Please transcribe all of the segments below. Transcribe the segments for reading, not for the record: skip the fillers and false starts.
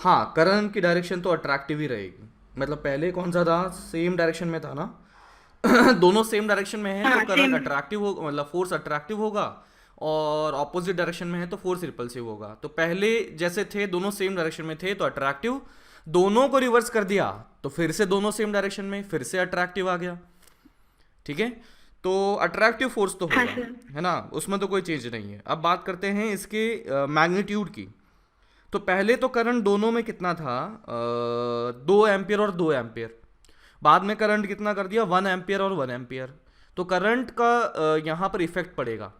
हाँ, करंट की डायरेक्शन तो अट्रैक्टिव ही रहेगी। मतलब पहले कौन सा था, सेम डायरेक्शन में था ना। दोनों सेम डायरेक्शन में है तो हाँ करंट सेम। अट्रैक्टिव हो, मतलब फोर्स अट्रैक्टिव होगा। और ऑपोजिट डायरेक्शन में है तो फोर्स रिपल्सिव होगा। तो पहले जैसे थे, दोनों सेम डायरेक्शन में थे तो अट्रैक्टिव। दोनों को रिवर्स कर दिया तो फिर से दोनों सेम डायरेक्शन में, फिर से अट्रैक्टिव आ गया। ठीक है। तो अट्रैक्टिव फोर्स तो हाँ होगा, सर। है ना, उसमें तो कोई चेंज नहीं है। अब बात करते हैं इसके मैग्नीट्यूड की। तो पहले तो करंट दोनों में कितना था, 2 एम्पियर और 2 एम्पियर। बाद में करंट कितना कर दिया, 1 एम्पियर और 1 एम्पियर। तो करंट का यहाँ पर इफेक्ट पड़ेगा।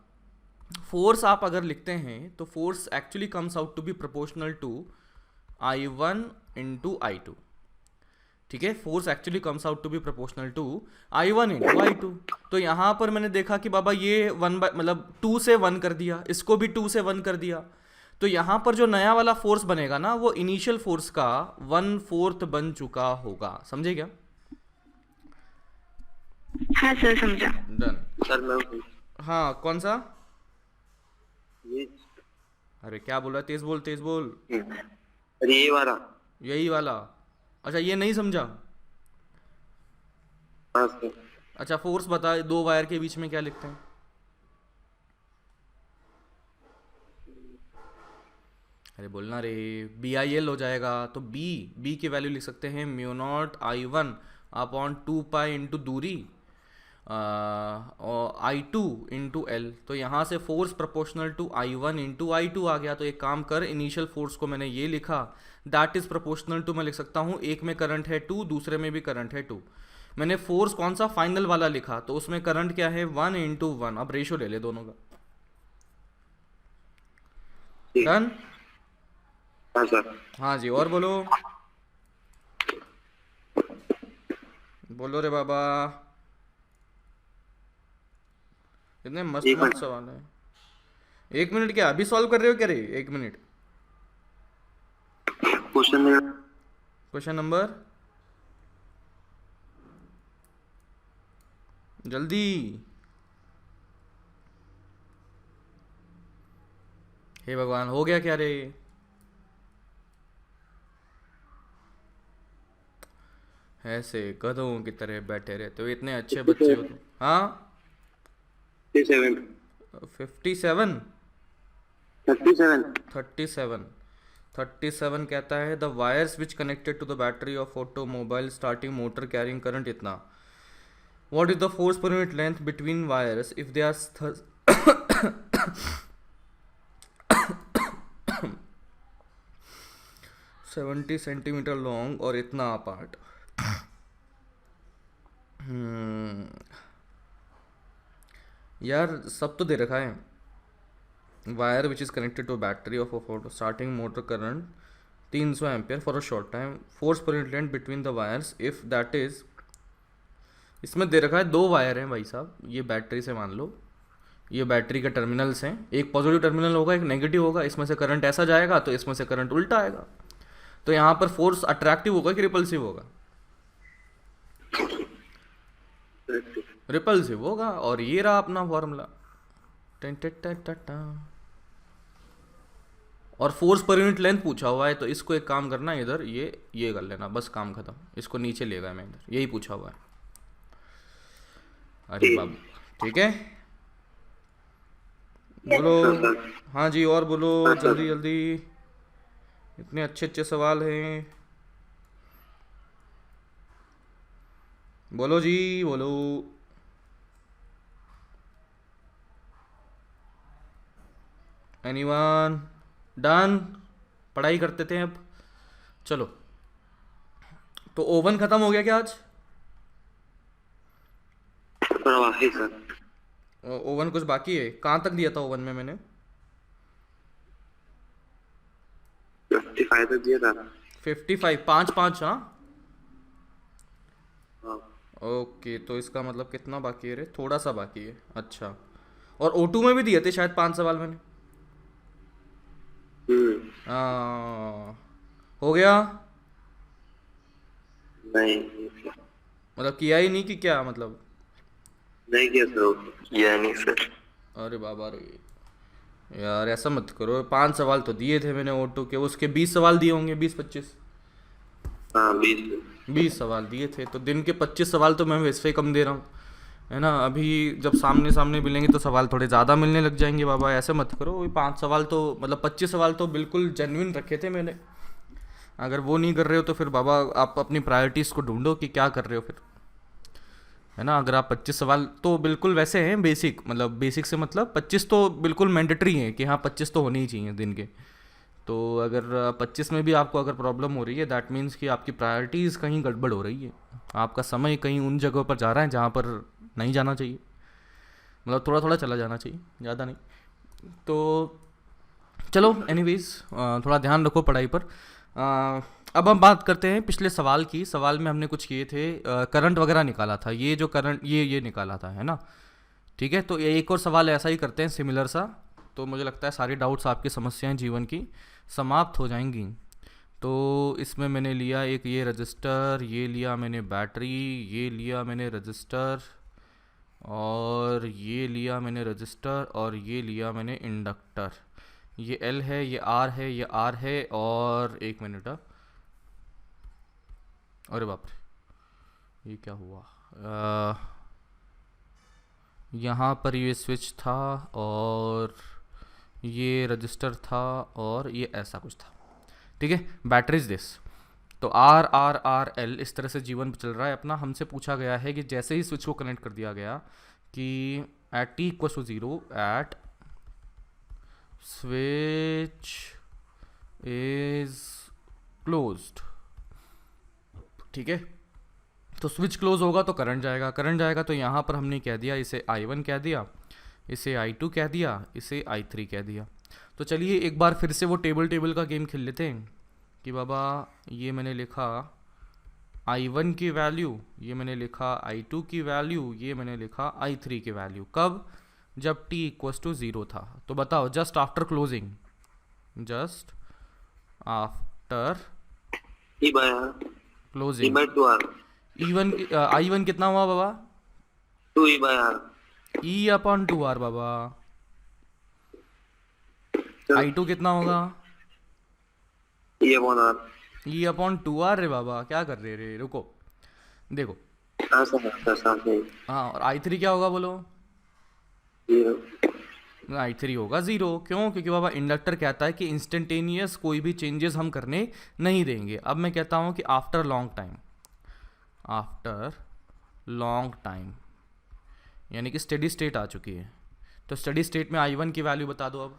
फोर्स आप अगर लिखते हैं तो force actually comes out to be proportional to I1 into I2। ठीक है, force actually comes out to be proportional to I1 into I2। तो यहाँ पर मैंने देखा कि बाबा ये वन बाय मतलब 2 से 1 कर दिया, इसको भी 2 से 1 कर दिया। तो यहाँ पर जो नया वाला फोर्स बनेगा ना, वो इनिशियल फोर्स का 1/4 बन चुका होगा। समझे क्या? हाँ सर समझा। डन। सर मैं हाँ, कौन सा? ये अरे क्या बोल रहा है, तेज बोल तेज बोल। अरे ये वाला। यही वाला? अच्छा, ये नहीं समझा। हाँ सर। अच्छा, फोर्स बता, दो वायर के बीच में क्या लिखते हैं? अरे बोलना रे। BIL हो जाएगा। तो बी की वैल्यू लिख सकते हैं μ0I1/2 पाई इंटू दूरी, और I2 into L। तो यहाँ से force proportional to I1 into I2 आ गया। तो एक काम कर, इनिशियल फोर्स को मैंने ये लिखा, दैट इज प्रोपोर्शनल टू, मैं लिख सकता हूँ एक में करंट है 2, दूसरे में भी करंट है 2। मैंने फोर्स कौन सा फाइनल वाला लिखा, तो उसमें करंट क्या है, 1/1। अब रेशो ले ले दोनों का। ठीक। डन। हाँ सर। हाँ जी, और बोलो। बोलो रे बाबा। इतने मस्त एक मस्त मिनट। सवाल है। 1 मिनट क्या, अभी सॉल्व कर रहे हो क्या रे? 1 मिनट। क्वेश्चन में। क्वेश्चन नंबर, जल्दी। हे भगवान, हो गया क्या रे? ऐसे गधों की तरह बैठे रहते हो, इतने अच्छे बच्चे हो तुम। हाँ। 37। 57? 37। 37? 37 कहता है the wires which connected to the battery of automobile starting motor carrying current इतना। What is the force per unit length between wires if they are 70 centimetre long और इतना अपार्ट। यार सब तो दे रखा है। Wire which is connected to battery of starting motor current 300 ampere for a short time, force per unit length between the wires if that is. इसमें दे रखा है दो वायर हैं भाई साहब, ये बैटरी से मान लो, ये बैटरी के टर्मिनल्स हैं, एक पॉजिटिव टर्मिनल होगा एक नेगेटिव होगा, इसमें से करंट ऐसा जाएगा तो इसमें से करंट उल्टा आएगा। तो यहाँ पर फोर्स अट्रैक्टिव होगा कि रिपल्सिव होगा? रिपल्सिव होगा। और ये रहा अपना फॉर्मूला। और फोर्स पर यूनिट लेंथ पूछा हुआ है, तो इसको एक काम करना, इधर ये कर लेना, बस काम खत्म। इसको नीचे ले गया मैं, इधर यही पूछा हुआ है। अरे बाबू, ठीक है, बोलो। Sir sir. हाँ जी, और बोलो, हाँ जल्दी सर। जल्दी। इतने अच्छे अच्छे सवाल हैं, बोलो जी बोलो। एनीवन? डन। पढ़ाई करते थे अब। चलो, तो ओवन खत्म हो गया क्या आज? परवाह है सर। ओवन कुछ बाकी है? कहाँ तक दिया था ओवन में मैंने? 55 तक दिया था। 55, 5 5, हाँ। हाँ। ओके, तो इसका मतलब कितना बाकी है रे? थोड़ा सा बाकी है, अच्छा। और O2 में भी दिए थे शायद 5 सवाल मैंने। हम्म। हाँ, हो गया। नहीं। मतलब किया ही नहीं कि क्या मतलब? नहीं किया सर। या नहीं सर। अरे बाबा रे, यार ऐसा मत करो, 5 सवाल तो दिए थे मैंने ऑटो के, उसके 20 सवाल दिए होंगे, 20-25। हाँ 20। 20 सवाल दिए थे तो दिन के 25 सवाल तो मैं वैसे ही कम दे रहा हूँ, है ना। अभी जब सामने सामने मिलेंगे तो सवाल थोड़े ज़्यादा मिलने लग जाएंगे बाबा, ऐसे मत करो। वही 5 सवाल तो मतलब 25 सवाल तो बिल्कुल जेन्युइन रखे थे मैंने। अगर वो नहीं कर रहे हो तो फिर बाबा आप अपनी प्रायोरिटीज़ को ढूंढो कि क्या कर रहे हो फिर, है ना। अगर आप 25 सवाल तो बिल्कुल वैसे हैं बेसिक, मतलब बेसिक से मतलब 25 तो बिल्कुल मैंडेटरी हैं कि हाँ 25 तो होने ही चाहिए दिन के। तो अगर 25 में भी आपको अगर प्रॉब्लम हो रही है, दैट मीन्स कि आपकी प्रायोरिटीज़ कहीं गड़बड़ हो रही है, आपका समय कहीं उन जगहों पर जा रहा है जहाँ पर नहीं जाना चाहिए, मतलब थोड़ा थोड़ा चला जाना चाहिए, ज़्यादा नहीं। तो चलो एनीवेज, थोड़ा ध्यान रखो पढ़ाई पर। अब हम बात करते हैं पिछले सवाल की। सवाल में हमने कुछ किए थे, करंट वगैरह निकाला था, ये जो करंट ये निकाला था, है ना। ठीक है, तो ये एक और सवाल ऐसा ही करते हैं, सिमिलर सा। तो मुझे लगता है सारी डाउट्स, आपकी समस्याएं जीवन की समाप्त हो जाएंगी। तो इसमें मैंने लिया एक ये रजिस्टर, ये लिया मैंने बैटरी, ये लिया मैंने रजिस्टर, और ये लिया मैंने रजिस्टर, और ये लिया मैंने इंडक्टर। ये एल है, ये आर है, ये आर है, और एक मिनट। अरे बाप रे, ये क्या हुआ। यहाँ पर ये स्विच था, और ये रजिस्टर था, और ये ऐसा कुछ था। ठीक है, बैटरीज दिस। तो आर आर आर एल इस तरह से जीवन चल रहा है अपना। हमसे पूछा गया है कि जैसे ही स्विच को कनेक्ट कर दिया गया कि at t equal to zero, at switch is closed, ठीक है। तो स्विच क्लोज होगा तो करंट जाएगा, करंट जाएगा तो यहाँ पर हमने कह दिया, इसे I1 कह दिया, इसे I2 कह दिया, इसे I3 कह दिया। तो चलिए एक बार फिर से वो टेबल टेबल का गेम खेल लेते हैं कि बाबा ये मैंने लिखा I1 की वैल्यू, ये मैंने लिखा I2 की वैल्यू, ये मैंने लिखा I3 की वैल्यू। कब? जब t इक्वस टू ज़ीरो था। तो बताओ, just after closing, just after E by R, E closing, by 2 R, E1 I1 कितना हुआ बाबा? 2 E by R. E upon 2R बाबा। I2 कितना होगा? E upon R. E upon 2R रे बाबा, क्या कर रहे रे, रुको देखो। हाँ सर, साथ में हाँ, और I3 क्या होगा बोलो? 0। I3 होगा ज़ीरो। क्यों? क्योंकि बाबा इंडक्टर कहता है कि इंस्टेंटेनियस कोई भी चेंजेस हम करने नहीं देंगे। अब मैं कहता हूँ कि after long time, after long time, यानी कि स्टेडी स्टेट आ चुकी है। तो स्टेडी स्टेट में I1 की वैल्यू बता दो अब।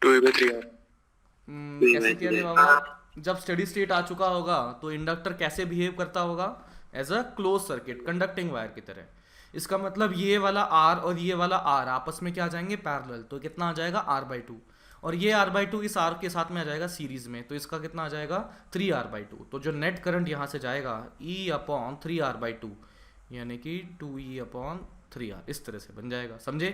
2 ई बाय 3 आर। कैसे किया रे बाबा? जब स्टेडी स्टेट आ चुका होगा तो इंडक्टर कैसे बिहेव करता होगा? As a close circuit, conducting wire की तरह। इसका मतलब ये वाला आर और ये वाला आर आपस में क्या आ जाएंगे? पैरेलल। तो कितना आ जाएगा? R/2। और ये R/2 इस आर के साथ में आ जाएगा सीरीज में, तो इसका कितना आ जाएगा? 3R/2। तो जो नेट करंट यहाँ से जाएगा E अपॉन 3R/2, यानी कि 2E अपॉन 3R, इस तरह से बन जाएगा। समझे?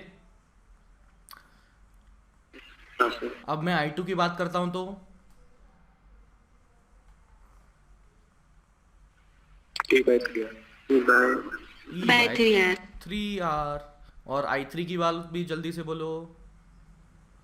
हाँ सर। अब मैं I2 की बात करता हूं तो E by 3 R, E by E by by 3R। 3R। और I3 की बात भी जल्दी से बोलो।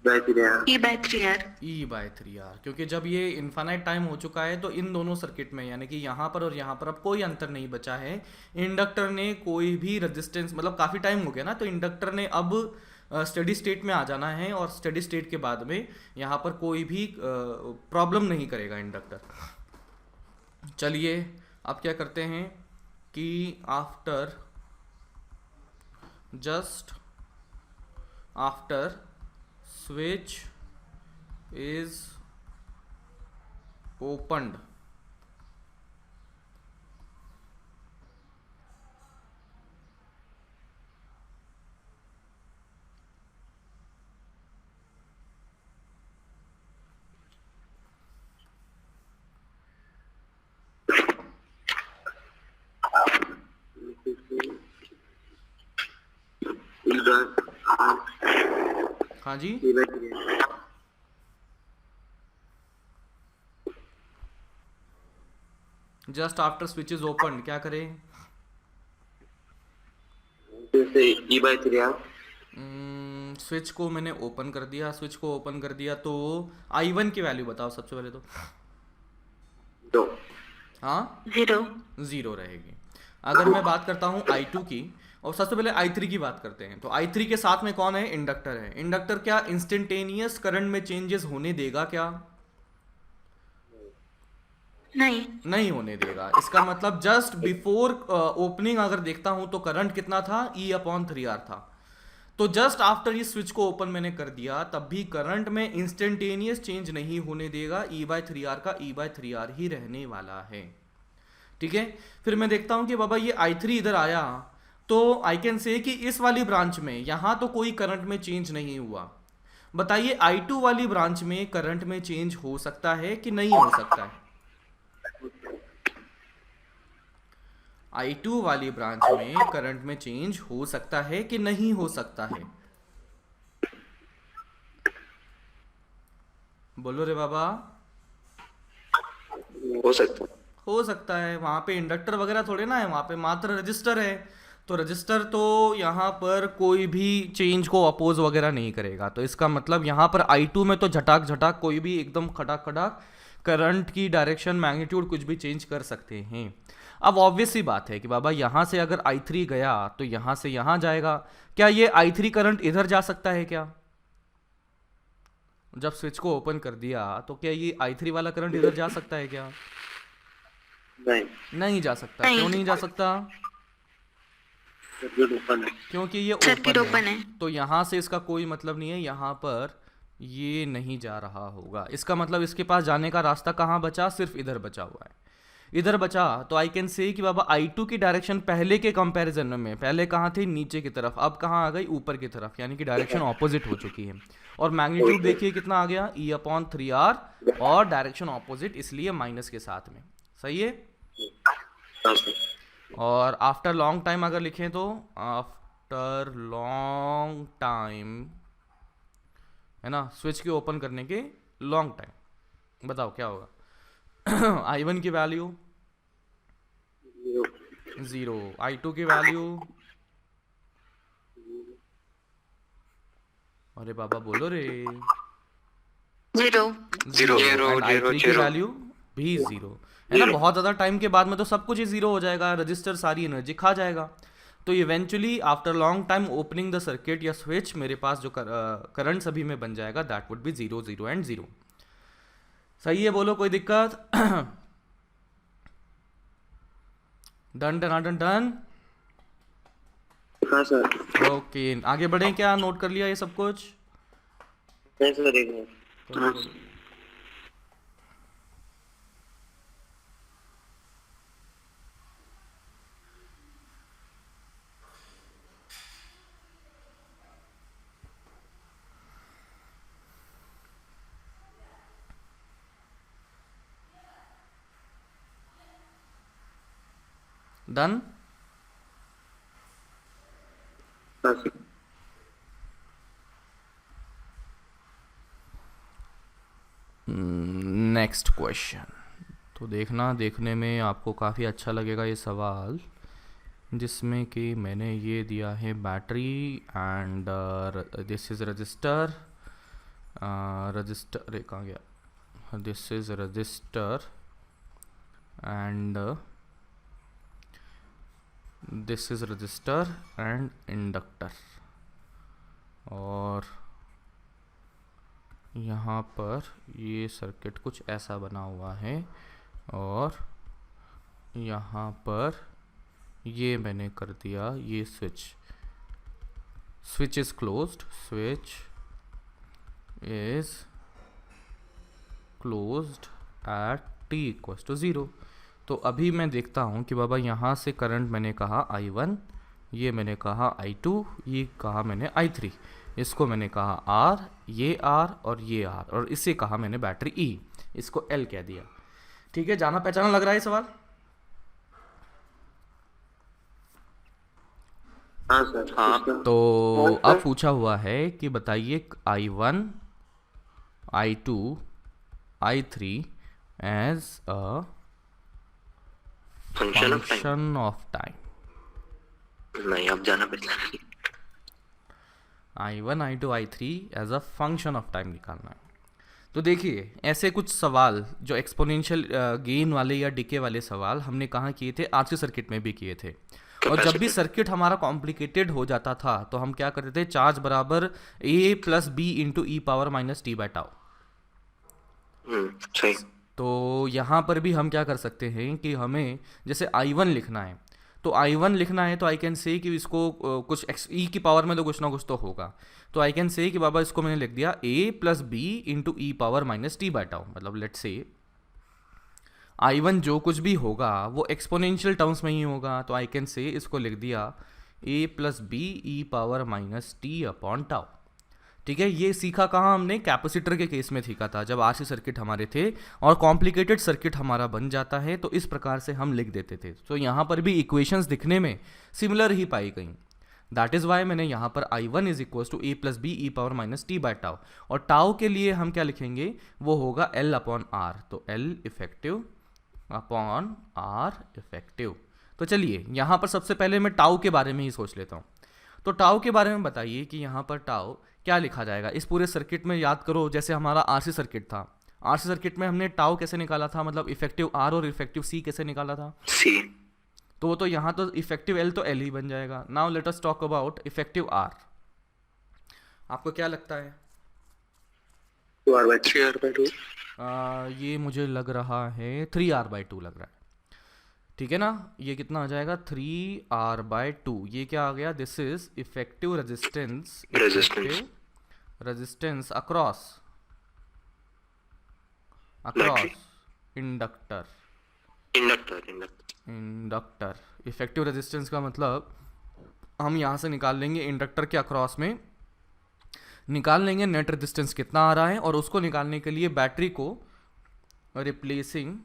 3 R. E by 3R। E by 3R, क्योंकि जब ये इन्फानाइट टाइम हो चुका है तो इन दोनों सर्किट में, यानी कि यहाँ पर और यहाँ पर अब कोई अंतर नहीं बचा है। इंडक्टर ने कोई भी रेजिस्टेंस, मतलब काफ़ी टाइम हो गया ना, तो इंडक्टर ने अब स्टेडी स्टेट में आ जाना है, और स्टेडी स्टेट के बाद में यहाँ पर कोई भी प्रॉब्लम नहीं करेगा इंडक्टर। चलिए अब क्या करते हैं कि after, just after switch is opened, E by R, हाँ जी, E by 3 R. Just after switch is open क्या करें? फिर से E/3R स्विच को मैंने ओपन कर दिया, स्विच को ओपन कर दिया तो I1 की वैल्यू बताओ सबसे पहले तो। 2 हाँ 0 ज़ीरो रहेगी। अगर मैं बात करता हूँ I2 की, और सबसे पहले I3 की बात करते हैं, तो I3 के साथ में कौन है? इंडक्टर है। इंडक्टर क्या इंस्टेंटेनियस करंट में चेंजेस होने देगा क्या? नहीं नहीं होने देगा। इसका मतलब जस्ट बिफोर ओपनिंग अगर देखता हूं तो करंट कितना था? E/3R था। तो जस्ट आफ्टर ये स्विच को ओपन मैंने कर दिया तब भी करंट में इंस्टेंटेनियस चेंज नहीं होने देगा। E/3R का E/3R ही रहने वाला है। ठीक है, फिर मैं देखता हूं कि बाबा ये I3 इधर आया तो आई कैन से कि इस वाली ब्रांच में यहां तो कोई करंट में चेंज नहीं हुआ। बताइए I2 वाली ब्रांच में करंट में चेंज हो सकता है कि नहीं हो सकता है? I2 वाली ब्रांच में करंट में चेंज हो सकता है कि नहीं हो सकता है? बोलो रे बाबा। हो सकता है। हो सकता है, वहां पे इंडक्टर वगैरह थोड़े ना है, वहां पे मात्र रजिस्टर है। तो रजिस्टर तो यहाँ पर कोई भी चेंज को अपोज वगैरह नहीं करेगा। तो इसका मतलब यहाँ पर I2 में तो झटाक झटाक कोई भी एकदम खटाक खटाक करंट की डायरेक्शन मैग्नीट्यूड कुछ भी चेंज कर सकते हैं। अब ऑब्वियस सी बात है कि बाबा यहाँ से अगर I3 गया तो यहाँ से यहाँ जाएगा। क्या ये I3 करंट इधर जा सकता है क्या? जब स्विच को ओपन कर दिया तो क्या ये I3 वाला करंट इधर जा सकता है क्या? नहीं, नहीं जा सकता। क्यों नहीं जा सकता? सर्किट ओपन है। क्योंकि ये सर्किट ओपन ओपन है। है। तो यहाँ से इसका कोई मतलब नहीं है, यहाँ पर ये नहीं जा रहा होगा। इसका मतलब इसके पास जाने का रास्ता कहाँ बचा? सिर्फ इधर बचा हुआ है। इधर बचा तो आई कैन से कि बाबा I2 की डायरेक्शन पहले के कंपैरिजन में पहले कहाँ थी? नीचे की तरफ। अब कहाँ आ गई? ऊपर की तरफ, यानी कि डायरेक्शन ऑपोजिट हो चुकी है। और मैग्नीट्यूड देखिए कितना आ गया? E/3R और डायरेक्शन ऑपोजिट, इसलिए माइनस के साथ में। सही है। हाँ सर। और आफ्टर लॉन्ग टाइम अगर लिखें तो आफ्टर लॉन्ग टाइम, है ना, स्विच के ओपन करने के लॉन्ग टाइम, बताओ क्या होगा? I1 की वैल्यू 0, I2 की वैल्यू, अरे बाबा बोलो रे, 0 0। एंड I3 की वैल्यू भी 0, है ना। बहुत ज़्यादा टाइम के बाद में तो सब कुछ ही 0 हो जाएगा, रजिस्टर सारी एनर्जी खा जाएगा। तो eventually after long time opening the circuit या स्विच, मेरे पास जो करंट सभी में बन जाएगा दैट वुड बी 0 0 एंड 0। सही है, बोलो कोई दिक्कत? Done done done done. हाँ सर। ओके, आगे बढ़े क्या? नोट कर लिया ये सब कुछ? नहीं सर, एक मिनट। डन। हाँ सर। नेक्स्ट क्वेश्चन तो देखना, देखने में आपको काफ़ी अच्छा लगेगा ये सवाल, जिसमें कि मैंने ये दिया है battery and this is register, register कहाँ गया? This is register and this is register and inductor, और यहाँ पर ये सर्किट कुछ ऐसा बना हुआ है, और यहाँ पर ये मैंने कर दिया ये switch is closed, switch is closed eight t=0। तो अभी मैं देखता हूँ कि बाबा यहाँ से करंट मैंने कहा I1, ये मैंने कहा I2, ये कहा मैंने I3, इसको मैंने कहा R, ये R और ये R, और इसे कहा मैंने बैटरी E, इसको L कह दिया। ठीक है, जाना पहचाना लग रहा है सवाल? हाँ सर। हाँ। तो अब पूछा हुआ है कि बताइए I1, I2, I3 as a function of time. Function of time. नहीं, अब जाना पड़ता है। I1 I2 I3 as a function of time निकालना है। तो देखिए ऐसे कुछ सवाल जो एक्सपोनेंशियल गेन वाले या डिके वाले सवाल हमने कहाँ किए थे, आरसी सर्किट में भी किए थे। और जब भी कैपेसिटर। सर्किट हमारा कॉम्प्लिकेटेड हो जाता था तो हम क्या करते थे, चार्ज बराबर A plus B into E power minus T by tau. सही। तो यहाँ पर भी हम क्या कर सकते हैं कि हमें जैसे I1 लिखना है, तो I1 लिखना है तो आई कैन से कि इसको कुछ एक्स ई की पावर में तो कुछ ना कुछ तो होगा। तो आई कैन से कि बाबा इसको मैंने लिख दिया a plus B into E power minus T by tau. मतलब लेट से I1 जो कुछ भी होगा वो एक्सपोनेंशियल टर्म्स में ही होगा, तो आई कैन से इसको लिख दिया a plus B E power minus T upon tau. ठीक है, ये सीखा कहाँ हमने, कैपेसिटर के केस में सीखा था, जब आरसी सर्किट हमारे थे और कॉम्प्लिकेटेड सर्किट हमारा बन जाता है तो इस प्रकार से हम लिख देते थे। तो यहाँ पर भी इक्वेशंस दिखने में सिमिलर ही पाई गई। दैट इज़ वाई मैंने यहाँ पर I1 is equal to A plus B E power minus T by tau, और टाउ के लिए हम क्या लिखेंगे, वो होगा L अपॉन आर। तो L effective upon R effective. तो चलिए यहाँ पर सबसे पहले मैं टाउ के बारे में ही सोच लेता हूँ। तो टाउ के बारे में बताइए कि यहाँ पर टाउ क्या लिखा जाएगा इस पूरे सर्किट में। याद करो जैसे हमारा आरसी सर्किट था, आरसी सर्किट में हमने टाउ कैसे निकाला था, मतलब इफेक्टिव आर और इफेक्टिव सी कैसे निकाला था। सी। तो यहाँ तो इफेक्टिव एल तो एल ही बन जाएगा। Now let us talk about effective R. आपको क्या लगता है? 2r/3r/2। ये मुझे लग रहा है 3r/2 लग रहा है। ठीक है ना, ये कितना आ जाएगा 3r/2। ये क्या आ गया, this is effective resistance, resistance across inductor. Inductor effective resistance का मतलब हम यहाँ से निकाल लेंगे इंडक्टर के अक्रॉस में, निकाल लेंगे नेट रेजिस्टेंस कितना आ रहा है, और उसको निकालने के लिए बैटरी को replacing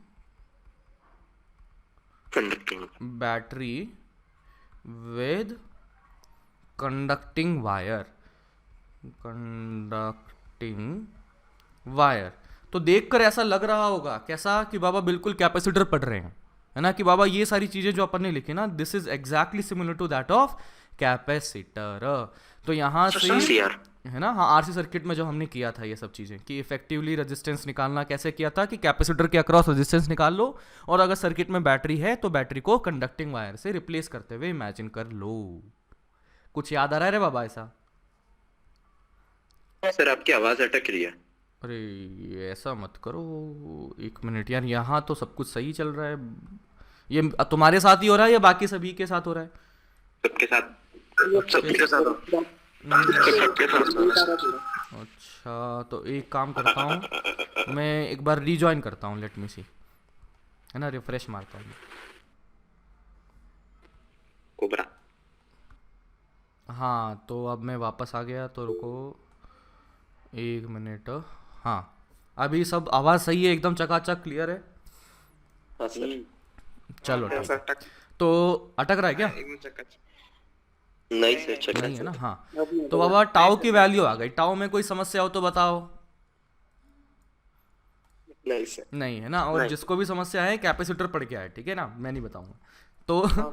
battery with conducting wire. तो देखकर ऐसा लग रहा होगा कैसा कि बाबा बिल्कुल कैपेसिटर पढ़ रहे हैं, है ना, कि बाबा ये सारी चीजें जो अपन ने लिखी ना, this is exactly similar to that of capacitor. तो यहाँ से है ना, हाँ, आरसी सर्किट में जो हमने किया था ये सब चीज़ें कि इफेक्टिवली रेजिस्टेंस निकालना कैसे किया था कि कैपेसिटर के अक्रॉस रेजिस्टेंस निकाल लो, और अगर सर्किट में बैटरी है तो बैटरी को कंडक्टिंग वायर से रिप्लेस करते हुए इमेजिन कर लो। कुछ याद आ रहा है रे बाबा ऐसा? सर आपकी आवाज अटक रही है। अरे ऐसा मत करो, एक मिनट यार, यहाँ तो सब कुछ सही चल रहा है। ये तुम्हारे साथ ही हो रहा है या बाकी सभी के साथ हो रहा है? सबके साथ। सबके साथ। अच्छा, तो एक काम करता हूँ, मैं एक बार रीजॉइन करता हूँ, लेट मी सी, है ना, रिफ्रेश मारता हूँ। कोबरा। हाँ, तो अब मैं वापस आ गया, तो रुको एक मिनट। हाँ, अभी सब आवाज़ सही है, एकदम चकाचक क्लियर है। चलो ठीक है। तो अटक रहा है क्या? नहीं सर, चल नहीं है ना। हाँ, तो बाबा टाउ की वैल्यू आ गई। टाउ में कोई समस्या हो तो बताओ। नहीं सर। नहीं है ना, और जिसको भी समस्या है कैपेसिटर पढ़ के आए, ठीक है ना, मैं नहीं बताऊंगा।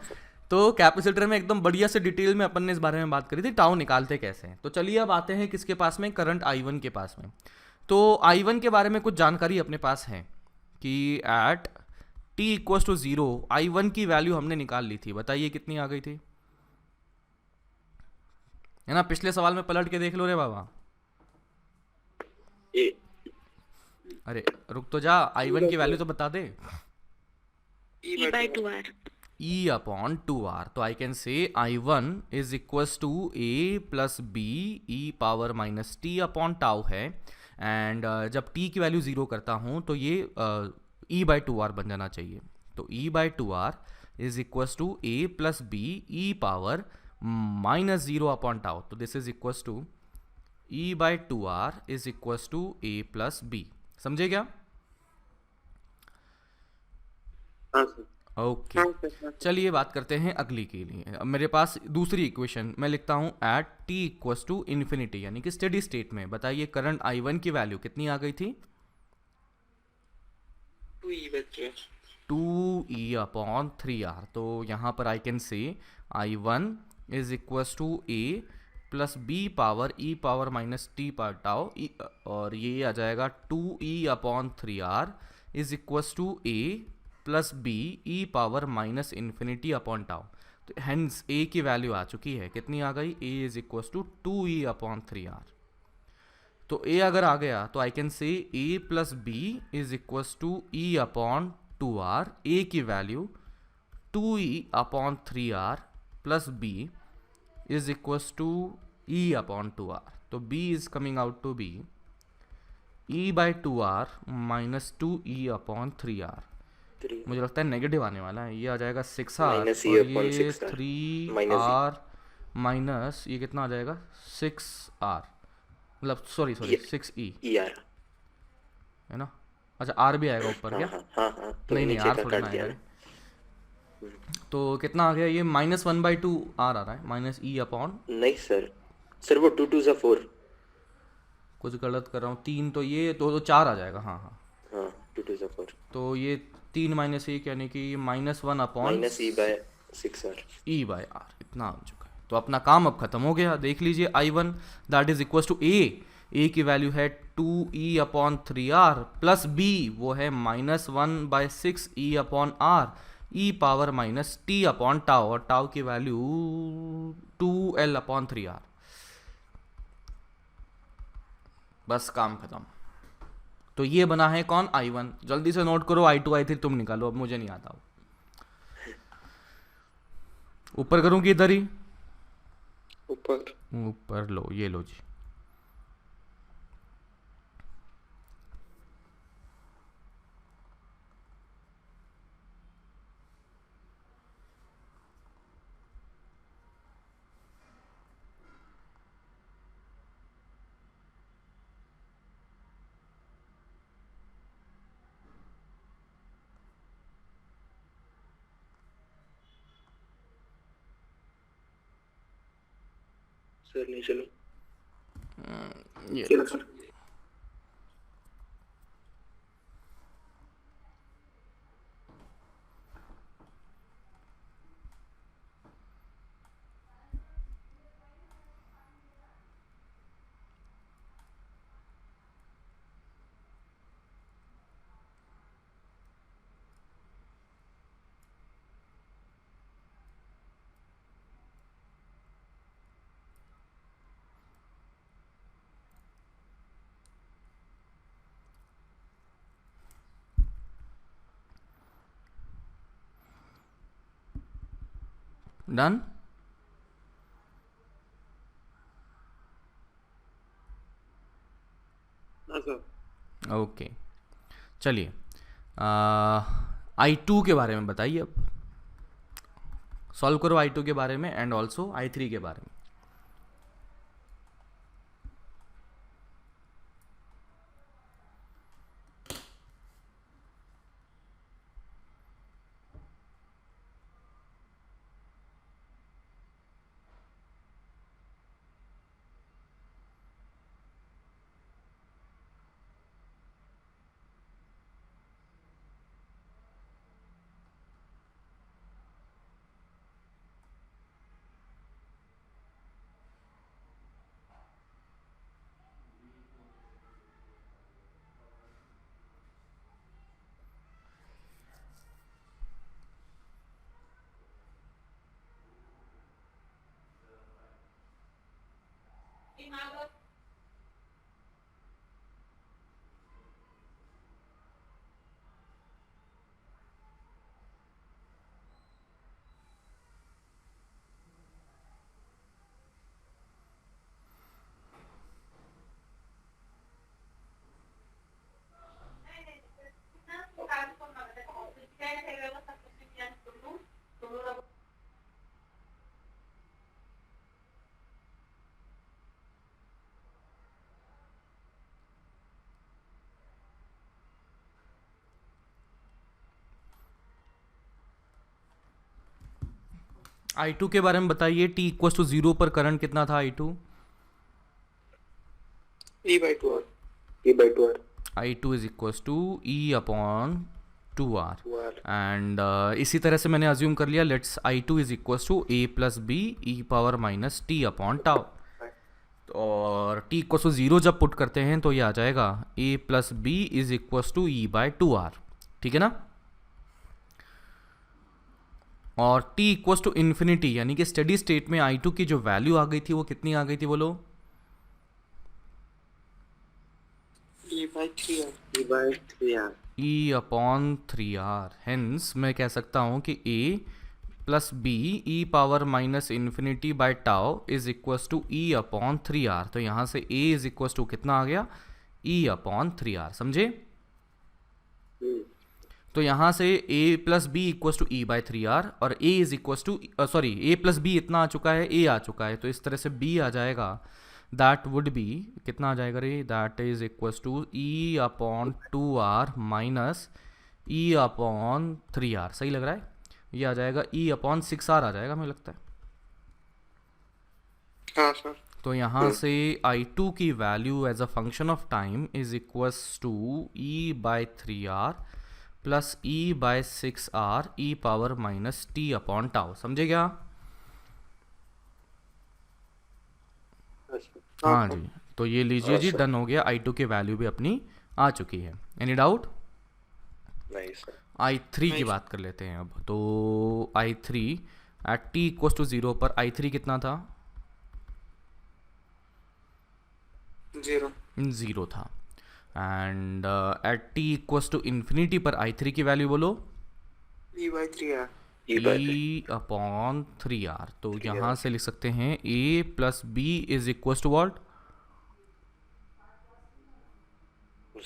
तो कैपेसिटर में एकदम बढ़िया से डिटेल में अपन ने इस बारे में बात करी थी, टाउ निकालते कैसे हैं। तो चलिए अब आते हैं किसके पास में, करंट I1 के पास में। तो I1 के बारे में कुछ जानकारी अपने पास है कि eight t equals to 0 I1 की वैल्यू हमने निकाल ली थी। बताइए कितनी आ गई थी, है ना, पिछले सवाल में पलट के देख लो रे बाबा। अरे रुक तो जा, I1 की वैल्यू तो बता दे। E/2R। E upon 2R। तो I can say I1 is equals to A plus B E power minus T upon tau है। एंड जब t की वैल्यू 0 करता हूँ तो ये E/2R बन जाना चाहिए। तो E/2R is equals to A plus B E power minus 0 upon tau. तो this is equals to E/2R is equals to A plus B. समझे क्या? ओके, चलिए बात करते हैं अगली के लिए। अब मेरे पास दूसरी इक्वेशन मैं लिखता हूँ at t equals to infinity, यानी कि स्टेडी स्टेट में। बताइए करंट I1 की वैल्यू कितनी आ गई थी? 2e/3r। तो यहाँ पर आई can say I1 is equals to a plus B power e power minus T पर टाउ, और ये आ जाएगा 2e/3r is equals to a plus B E power minus infinity upon tau. तो हेंस a की वैल्यू आ चुकी है, कितनी आ गई, a is equals to 2e/3r। तो a अगर आ गया तो I can say a plus B is equals to e/2r। a की value 2e/3r plus b is equals to e/2r। तो b is coming out to be e/2r minus 2e/3r। मुझे लगता है नेगेटिव आने वाला है, ये आ जाएगा 6r माइनस और ये E/6r 3r माइनस ये कितना आ जाएगा 6r, मतलब सॉरी 6e ER। है ना। अच्छा r भी आएगा ऊपर क्या? हाँ तो नहीं नीचे r का थोड़ा काट ना दिया आएगा। ना। तो कितना आ गया ये, -1/2r आ रहा है, माइनस e अपॉन, नहीं सर वो 2 2 4। कुछ गलत कर रहा हूँ, 3 तो ये तो 4 आ जाएगा। हाँ हाँ, हाँ 2 2 4 तो ये 3 माइनस 1 यानी कि -1 अपॉन माइनस E/6r। e/r इतना आ चुका है। तो अपना काम अब खत्म हो गया। देख लीजिए I1 that is equal to a की वैल्यू है 2e/3r प्लस b वो है -1/6e/r e power minus T upon tau, और टाउ की वैल्यू 2l/3r। बस काम खत्म। तो ये बना है कौन, I1। जल्दी से नोट करो, I2 I3 तुम निकालो, अब मुझे नहीं आता। ऊपर करूं कि इधर ही, ऊपर लो, ये लो जी। सर नहीं चलो ये चलो सर। डन। ओके चलिए, I2 के बारे में बताइए। अब सॉल्व करो I2 के बारे में एंड ऑल्सो I3 के बारे में। I2 के बारे में बताइए। t इक्वल्स टू 0 पर करंट कितना था I2? E/2r। I2 is equals to E/2r 2r 2r and इसी तरह से मैंने अज्यूम कर लिया let's I2 is equals to a plus B E power minus T upon tau, और t इक्वल टू 0 जब पुट करते हैं तो ये आ जाएगा a plus B is equals to E by 2r, ठीक है ना। और t इक्वल्स टू इन्फिनिटी यानी कि स्टेडी स्टेट में I2 की जो वैल्यू आ गई थी वो कितनी आ गई थी बोलो? E by 3r. e by 3r e upon 3r, hence मैं कह सकता हूँ कि a plus B E power minus infinity by tau is equals to e upon 3r। तो यहाँ से a इज इक्वल्स टू कितना आ गया? e अपॉन 3r, समझे? तो यहाँ से a plus B equals to e by 3r और a is equals to sorry a plus बी इतना आ चुका है, a आ चुका है, तो इस तरह से b आ जाएगा, दैट वुड बी कितना आ जाएगा रे? That is equals to e upon 2r minus e upon 3r, सही लग रहा है? ये आ जाएगा e अपॉन 6r आ जाएगा मुझे लगता है। हाँ सर. तो यहाँ से I2 की value as a function of time is equals to e by 3r plus e by 6r e power minus t upon tau, समझे क्या? हाँ जी, तो ये लीजिए जी, डन हो गया, I2 की वैल्यू भी अपनी आ चुकी है। Any doubt? Nice sir. I3 की बात कर लेते हैं अब। तो I3 eight t equals to 0 पर I3 कितना था? 0. 0 था। And at t equals to infinity पर I3 की वैल्यू बोलो? E by 3r. e by e upon 3r। तो यहाँ से लिख सकते हैं a plus B is equals to what?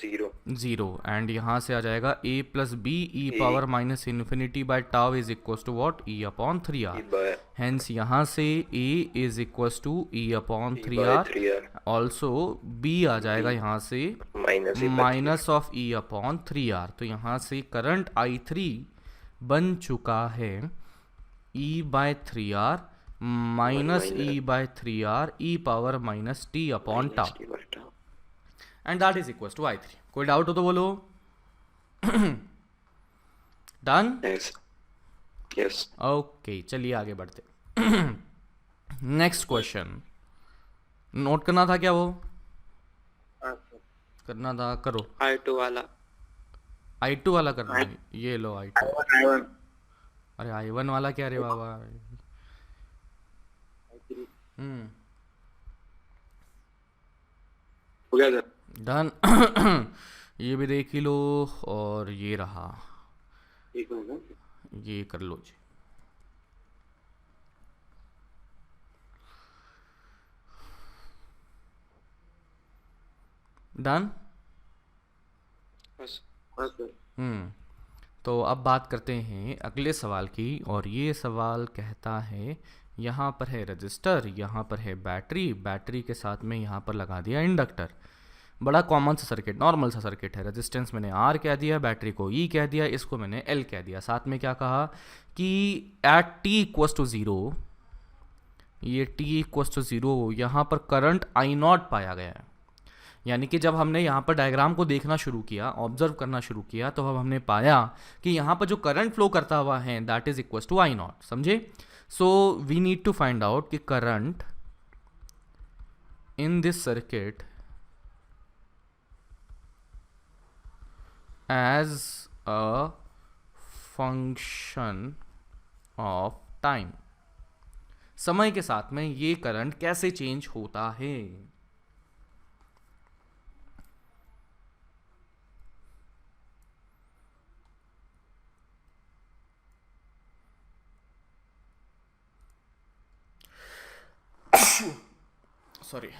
0 0। And यहाँ से आ जाएगा a plus B E power minus infinity by tau is equals to what? e upon 3r। e by hence यहाँ से a is equals to e upon e by 3r, 3r also b आ जाएगा यहाँ से minus e by minus of e upon 3r। तो यहाँ से current I3 बन चुका है e by 3r minus e by 3r e power minus t upon tau, e by tau। And that is equals to I3। कोई doubt हो तो बोलो। डन? यस यस ओके, चलिए आगे बढ़ते। नेक्स्ट क्वेश्चन नोट करना था क्या? वो हाँ सर. करना था, करो। I2 वाला. I2 वाला करना है, ये लो I2। I1. अरे I1 वाला क्या रे बाबा? हो गया सर. डन। ये भी देख ही लो, और ये रहा, एक मिनट. ये कर लो जी। डन? बस. हाँ सर. तो अब बात करते हैं अगले सवाल की, और ये सवाल कहता है यहाँ पर है रजिस्टर, यहाँ पर है बैटरी, बैटरी के साथ में यहाँ पर लगा दिया इंडक्टर। बड़ा कॉमन सा सर्किट, नॉर्मल सा सर्किट है। रेजिस्टेंस मैंने R कह दिया, बैटरी को E कह दिया, इसको मैंने L कह दिया। साथ में क्या कहा कि एट t इक्वल्स टू 0, ये t इक्वल्स टू 0 यहाँ पर करंट I0 पाया गया है। यानी कि जब हमने यहाँ पर डायग्राम को देखना शुरू किया, ऑब्जर्व करना शुरू किया, तो अब हमने पाया कि यहाँ पर जो करंट फ्लो करता हुआ है that is equals to I0, समझे? So we need to find out कि current in this circuit as a function of time, समय के साथ में ये करंट कैसे चेंज होता है। सॉरी।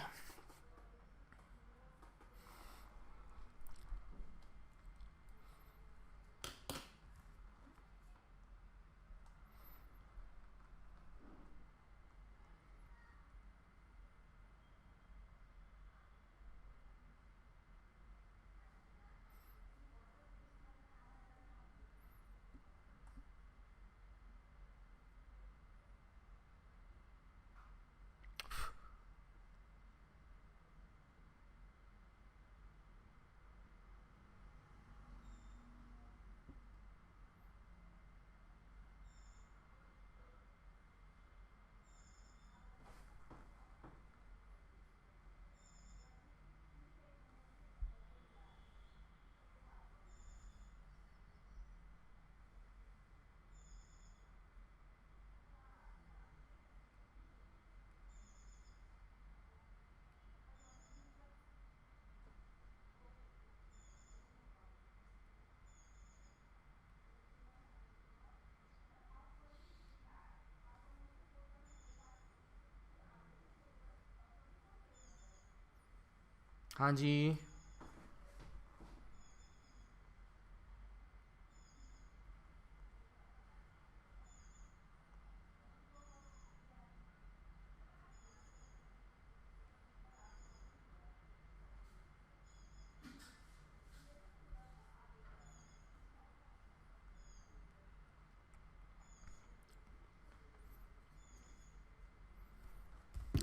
हाँ जी।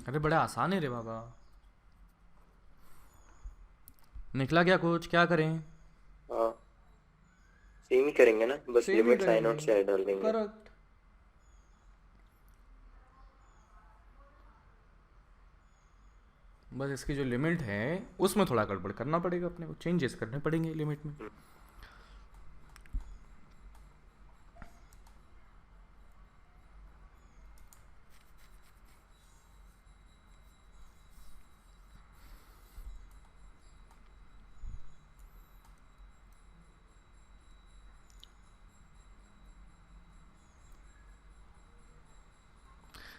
अरे बड़ा आसान है रे बाबा। निकला क्या कुछ, क्या करें? हाँ सेम ही करेंगे ना, बस सेम ही लिमिट साइन करेंगे। आउट से डाल देंगे। करेक्ट। बस इसकी जो लिमिट है उसमें थोड़ा गड़बड़ करना पड़ेगा, अपने को चेंजेस करने पड़ेंगे लिमिट में।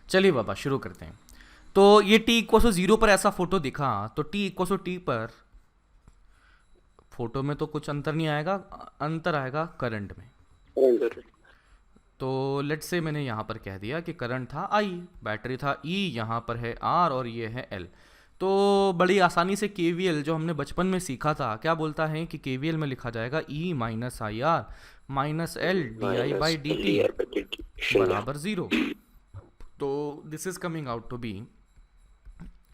चलिए बाबा शुरू करते हैं। तो ये t इक्व टू 0 पर ऐसा फोटो दिखा, तो t इक्व टू t पर फोटो में तो कुछ अंतर नहीं आएगा, अंतर आएगा करंट में। करंट। तो लेट्स से मैंने यहाँ पर कह दिया कि करंट था I, बैटरी था E, यहाँ पर है R और ये है L। तो बड़ी आसानी से KVL जो हमने बचपन में सीखा था, क्या बोलता है कि KVL में लिखा जाएगा E minus I R minus L D I by D T बराबर 0। तो this is coming out to be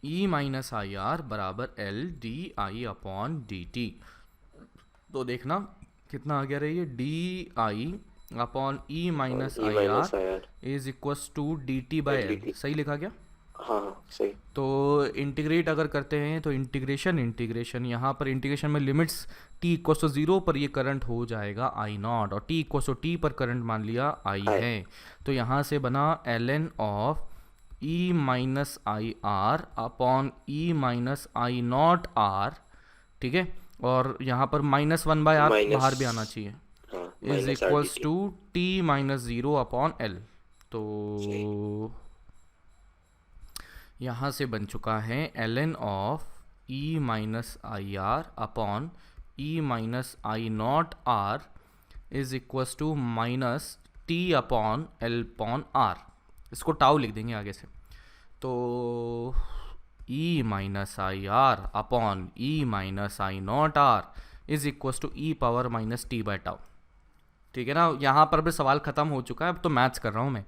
E minus I R बराबर L D I upon D T. तो देखना कितना आ गया रही है, D I upon E minus I R is equals to D T by L. सही लिखा क्या? हाँ सही। तो इंटीग्रेट अगर करते हैं तो इंटीग्रेशन यहाँ पर इंटीग्रेशन में लिमिट्स t इक्वस टू 0 पर ये करंट हो जाएगा आई नॉट, और t इक्वस टू t पर करंट मान लिया I है। तो यहाँ से बना ln of e minus I r upon E minus I nought r, ठीक है। और यहाँ पर -1 बाय आर बाहर भी आना चाहिए, is equals to t minus 0 upon L. तो यहाँ से बन चुका है ln of e minus I r upon E minus I nought r is equals to minus T upon L upon r. इसको टाउ लिख देंगे आगे से। तो e minus I r upon E minus I nought r is equals to e power minus T by tau. ठीक है ना, यहाँ पर भी सवाल ख़त्म हो चुका है, अब तो मैथ्स कर रहा हूँ मैं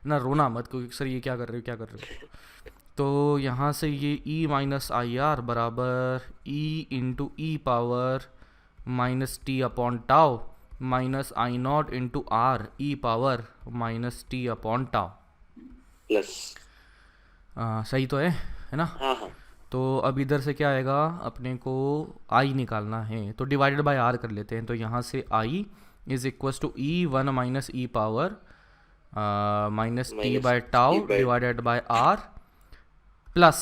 ना, रोना मत क्योंकि सर ये क्या कर रहे हो क्या कर रहे हो। तो यहाँ से ये e माइनस आई आर बराबर e into E power minus T upon tau minus I nought into R E power minus T upon tau plus. सही तो है ना? हाँ हाँ। तो अब इधर से क्या आएगा, अपने को i निकालना है, तो डिवाइडेड बाय r कर लेते हैं। तो यहाँ से i is equals to e 1 minus e power minus T by tau divided by r plus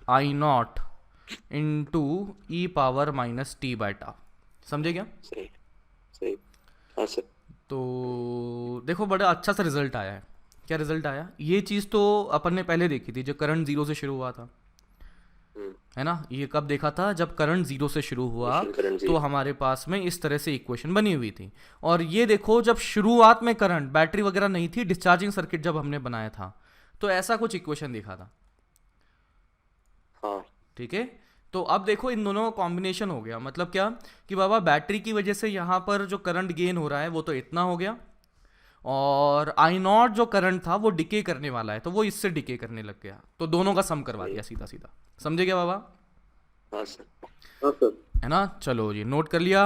I nought into E power minus T by tau. समझे क्या? सही सही। हाँ सर। तो देखो बड़ा अच्छा सा रिजल्ट आया है। क्या रिजल्ट आया? ये चीज़ तो अपन ने पहले देखी थी, जो करंट 0 से शुरू हुआ था, है ना। ये कब देखा था? जब करंट 0 से शुरू हुआ तो हमारे पास में इस तरह से इक्वेशन बनी हुई थी। और ये देखो जब शुरुआत में करंट, बैटरी वगैरह नहीं थी, डिस्चार्जिंग सर्किट जब हमने बनाया था, तो ऐसा कुछ इक्वेशन दिखा था। हाँ ठीक है। तो अब देखो इन दोनों का कॉम्बिनेशन हो गया, मतलब क्या कि बाबा बैटरी की वजह से यहाँ पर जो करंट गेन हो रहा है वो तो इतना हो गया, और आई नॉट जो करंट था वो डिके करने वाला है, तो वो इससे डिके करने लग गया, तो दोनों का सम करवा दिया सीधा सीधा। समझे क्या बाबा? हाँ सर। हाँ सर। है ना। चलो जी नोट कर लिया।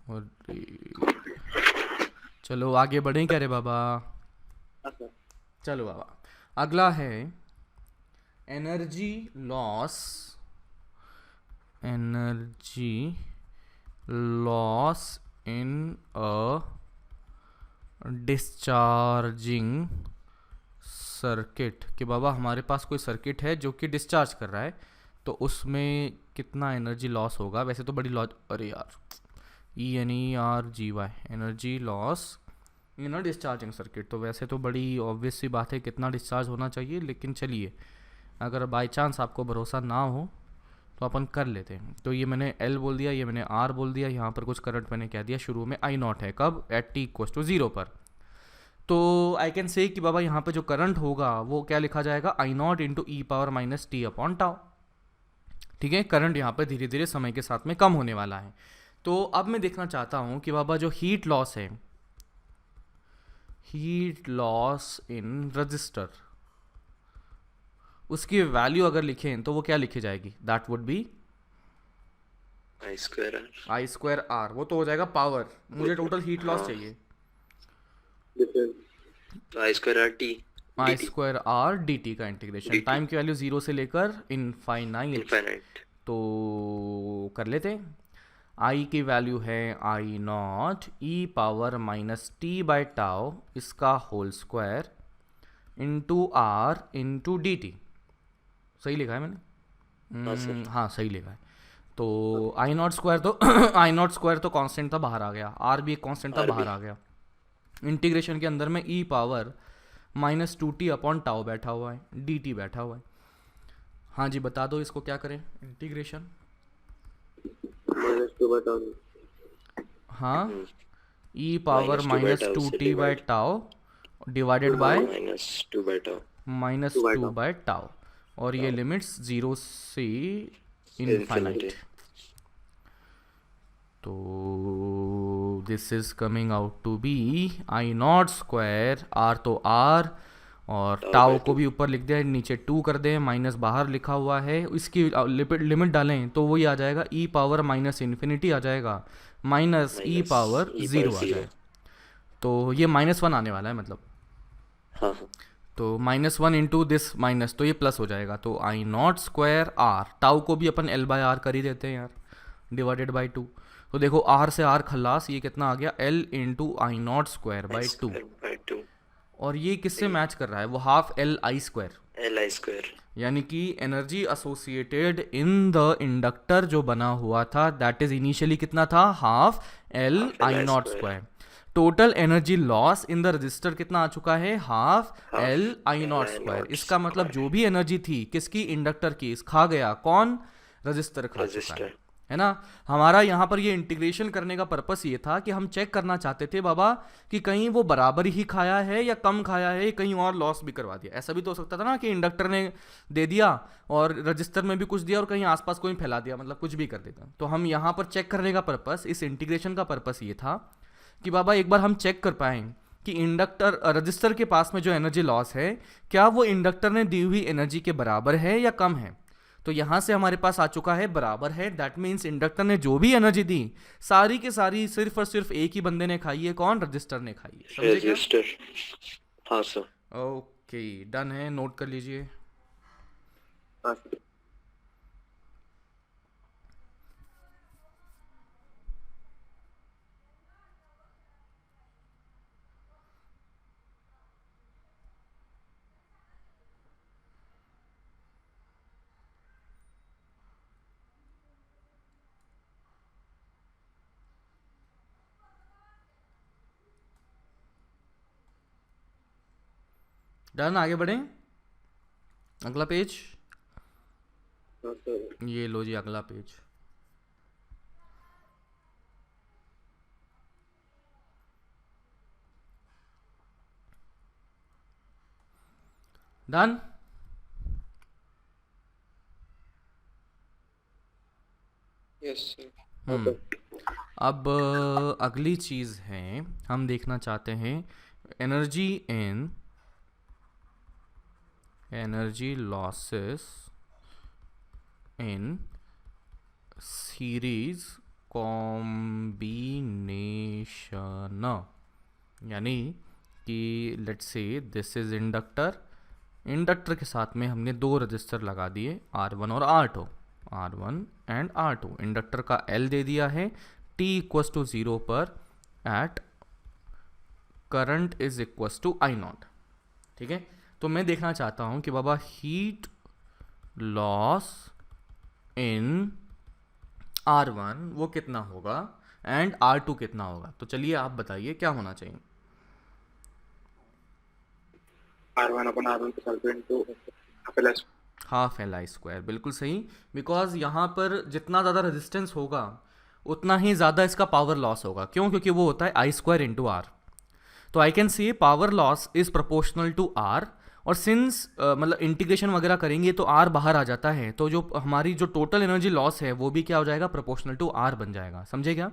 और चलो आगे बढ़ें क्या रे बाबा? हाँ सर। चलो बाबा, अगला है energy loss. Energy loss in a discharging circuit. कि बाबा हमारे पास कोई सर्किट है जो कि डिस्चार्ज कर रहा है, तो उसमें कितना एनर्जी लॉस होगा। वैसे तो बड़ी लॉस, अरे यार ENERGY energy loss in a discharging circuit, तो वैसे तो बड़ी ऑब्वियस सी बात है कितना डिस्चार्ज होना चाहिए, लेकिन चलिए अगर बाई चांस आपको भरोसा ना हो तो अपन कर लेते हैं। तो ये मैंने L बोल दिया, ये मैंने R बोल दिया, यहाँ पर कुछ करंट मैंने कह दिया शुरू में I नॉट है, कब, एट t इक्वस टू 0 पर। तो आई कैन से कि बाबा यहाँ पे जो करंट होगा वो क्या लिखा जाएगा, I not into E power minus T upon tau. ठीक है, करंट यहाँ पे धीरे धीरे समय के साथ में कम होने वाला है। तो अब मैं देखना चाहता हूँ कि बाबा जो हीट लॉस है, हीट लॉस इन रजिस्टर, उसकी वैल्यू अगर लिखें तो वो क्या लिखी जाएगी, that would be I square R. I square R. वो तो हो जाएगा पावर, मुझे टोटल हीट लॉस चाहिए, डिफरेंस तो I square R T I square R D T का इंटीग्रेशन, टाइम की वैल्यू 0 से लेकर इनफाइनाइट। इनफाइनाइट। तो कर लेते हैं। आई की वैल्यू है I naught E power minus T by tau इसका whole square into R into D T. सही लिखा है मैंने? हाँ सर। हाँ सही लिखा है। तो आई नॉट स्क्वायर तो आई नॉट स्क्वायर तो कांस्टेंट था, बाहर आ गया, आर भी एक कांस्टेंट था, R बाहर भी। आ गया। इंटीग्रेशन के अंदर में E power minus two T upon tau बैठा हुआ है, डी टी बैठा हुआ है। हाँ जी बता दो इसको क्या करें इंटीग्रेशन। Minus 2 by tau. हाँ, E power -2 by minus tau two से T by divide। Tau divided by -2 by tau। Minus 2 by two tau। By tau, और ये लिमिट्स 0 से इनफाइनाइट। Infinity। तो this is coming out to be I not square, R तो R, और Tau tau by को 2। भी ऊपर लिख दिया, नीचे 2 कर दें, माइनस बाहर लिखा हुआ है, इसकी लिमिट डालें तो वही आ जाएगा, ई पावर माइनस इन्फिनिटी आ जाएगा, माइनस ई Minus पावर e 0 power आ 0। जाएगा। तो ये -1 आने वाला है मतलब, हाँ हाँ। तो -1 इंटू दिस माइनस, तो ये प्लस हो जाएगा। तो आई नॉट स्क्वायर आर, टाउ को भी अपन L बाय आर कर ही देते हैं यार, डिवाइडेड बाई 2। तो देखो आर से आर खलास, ये कितना आ गया, L into I not square by 2। Square by 2। और ये किससे मैच कर रहा है, वो half L I square, L I square. यानी कि energy associated in the inductor जो बना हुआ था दैट इज इनिशियली कितना था, half L Half L I I not square। Square. Total energy loss in the register कितना आ चुका है, half L I not I square. naught इसका मतलब square। जो भी एनर्जी थी किसकी, इंडक्टर की, खा गया कौन, रजिस्टर खा चुका रजिस्टर। है ना। हमारा यहाँ पर ये इंटीग्रेशन करने का पर्पस ये था कि हम चेक करना चाहते थे बाबा कि कहीं वो बराबर ही खाया है या कम खाया है, कहीं और लॉस भी करवा दिया। ऐसा भी तो हो सकता था ना कि इंडक्टर ने दे दिया और रजिस्टर में भी कुछ दिया और कहीं आसपास कोई फैला दिया, मतलब कुछ भी कर देता। तो हम यहाँ पर चेक करने का पर्पस, इस इंटीग्रेशन का पर्पस ये था कि बाबा एक बार हम चेक कर पाएँ कि इंडक्टर रजिस्टर के पास में जो एनर्जी लॉस है क्या वो इंडक्टर ने दी हुई एनर्जी के बराबर है या कम है। तो यहाँ से हमारे पास आ चुका है बराबर है, दैट मीन्स इंडक्टर ने जो भी एनर्जी दी सारी की सारी सिर्फ और सिर्फ एक ही बंदे ने खाई है, कौन, रजिस्टर ने खाई है। समझे क्या? रजिस्टर। हाँ सर। ओके डन है, नोट कर लीजिए। हाँ सर। डन, आगे बढ़ें, अगला पेज। हाँ सर। ये लो जी अगला पेज। डन। Yes sir. अब अगली चीज़ है, हम देखना चाहते हैं energy losses in series combination. यानी कि let's say this is inductor के साथ में हमने दो रजिस्टर लगा दिए R1 और R2, R1 and R2। Inductor का L दे दिया है t इक्वस टू 0 पर at current is equals to I nought. ठीक है, तो मैं देखना चाहता हूं कि बाबा हीट लॉस इन R1 वो कितना होगा एंड R2 कितना होगा। तो चलिए आप बताइए क्या होना चाहिए। R1 upon R1 plus R2 into FLS। Half L आई स्क्वायर, बिल्कुल सही। बिकॉज यहाँ पर जितना ज़्यादा रेजिस्टेंस होगा उतना ही ज़्यादा इसका पावर लॉस होगा। क्यों? क्योंकि वो होता है आई स्क्वायर इंटू आर। तो I can see power loss is proportional to R. और सिंस मतलब इंटीग्रेशन वगैरह करेंगे तो आर बाहर आ जाता है, तो जो हमारी जो टोटल एनर्जी लॉस है वो भी क्या हो जाएगा? प्रोपोर्शनल टू आर बन जाएगा। समझे क्या?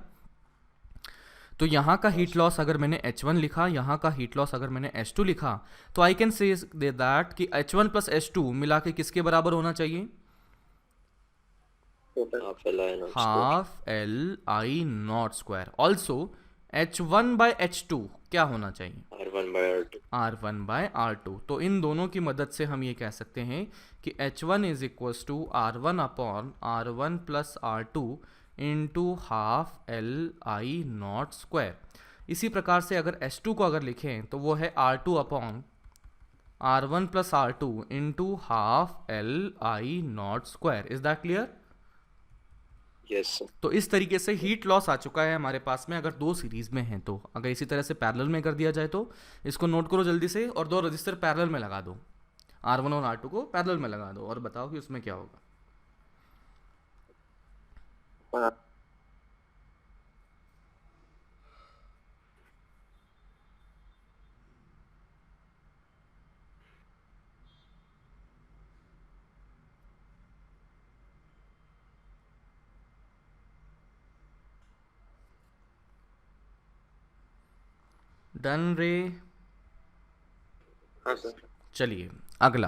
तो यहाँ का हीट लॉस अगर मैंने H1 लिखा, यहाँ का हीट लॉस अगर मैंने H2 लिखा, तो आई कैन से दैट कि H1 प्लस H2 मिला के किसके बराबर होना चाहिए? Half L I not square. Half L I not square. Also H1 by H2 क्या होना चाहिए? R1 by R2। R1 bye R2। तो इन दोनों की मदद से हम ये कह सकते हैं कि H1 is equals to R1 upon R1 plus R2 into half L I not square. इसी प्रकार से अगर H2 को अगर लिखें तो वो है R2 upon R1 plus R2 into half L I not square. Is that clear? Yes sir. तो इस तरीके से हीट लॉस आ चुका है हमारे पास में, अगर दो सीरीज में हैं तो। अगर इसी तरह से पैरेलल में कर दिया जाए तो इसको नोट करो जल्दी से, और दो रजिस्टर पैरेलल में लगा दो। R1 और R2 को पैरेलल में लगा दो और बताओ कि उसमें क्या होगा। डन रे? हाँ सर। चलिए अगला।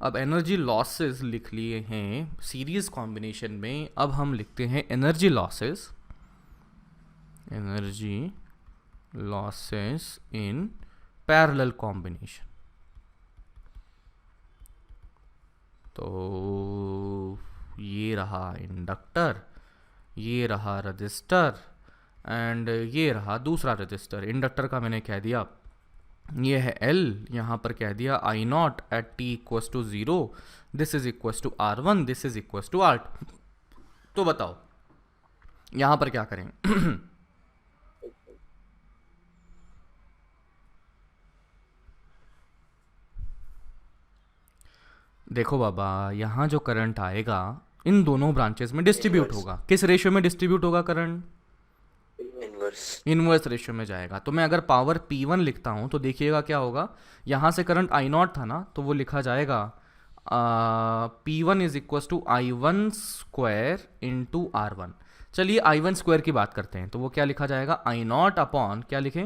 अब एनर्जी लॉसेस लिख लिए हैं सीरीज कॉम्बिनेशन में, अब हम लिखते हैं energy losses. Energy losses in parallel combination. तो ये रहा इंडक्टर, ये रहा रजिस्टर, एंड ये रहा दूसरा रजिस्टर। इंडक्टर का मैंने कह दिया ये है L, यहाँ पर कह दिया I nought at t equals to 0, this is equals to R1, this is equals to R2। तो बताओ यहाँ पर क्या करें? देखो बाबा, यहाँ जो करंट आएगा इन दोनों ब्रांचेस में डिस्ट्रीब्यूट Inverse। होगा। किस रेशियो में डिस्ट्रीब्यूट होगा करंट? इनवर्स। इनवर्स रेशियो में जाएगा। तो मैं अगर पावर P1 लिखता हूँ तो देखिएगा क्या होगा। यहाँ से करंट I नॉट था ना, तो वो लिखा जाएगा P1 is equals to I1 square into R1। चलिए I1 स्क्वायर की बात करते हैं, तो वो क्या लिखा जाएगा? I नॉट अपॉन क्या लिखें?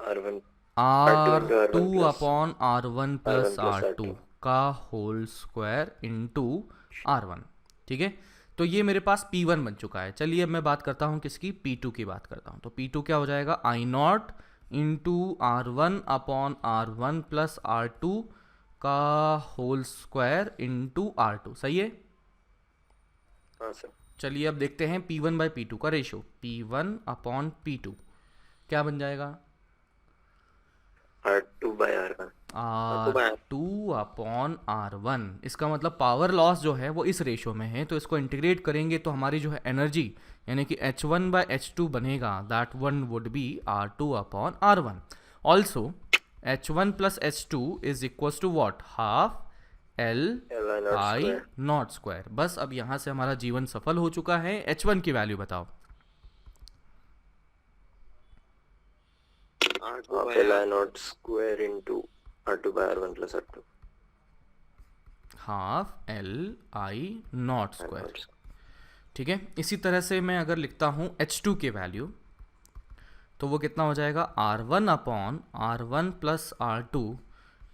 R1 R2 upon R1 plus R1 plus R2 R2 का होल स्क्वायर इंटू R1। ठीक है, तो ये मेरे पास P1 बन चुका है। चलिए अब मैं बात करता हूँ किसकी? P2 की बात करता हूँ। तो P2 क्या हो जाएगा? I not into R1 upon R1 plus R2 का होल स्क्वायर इंटू R2। सही है? हाँ सर। चलिए अब देखते हैं P1 बाई P2 का रेशो। P1 अपॉन P2 क्या बन जाएगा? R2 by R1। R2 upon R1। इसका मतलब पावर लॉस जो है वो इस रेशो में है, तो इसको इंटीग्रेट करेंगे तो हमारी जो है एनर्जी यानी कि H1 बाय H2 बनेगा, that one would be R2 upon R1। Also H1 plus H2 is equals to what? Half L I not square. बस अब यहाँ से हमारा जीवन सफल हो चुका है। H1 की वैल्यू बताओ। Half L I not square into R2 by R1 plus R2। Half L I not square. ठीक है, इसी तरह से मैं अगर लिखता हूँ H2 की वैल्यू, तो वो कितना हो जाएगा? R1 upon R1 plus R2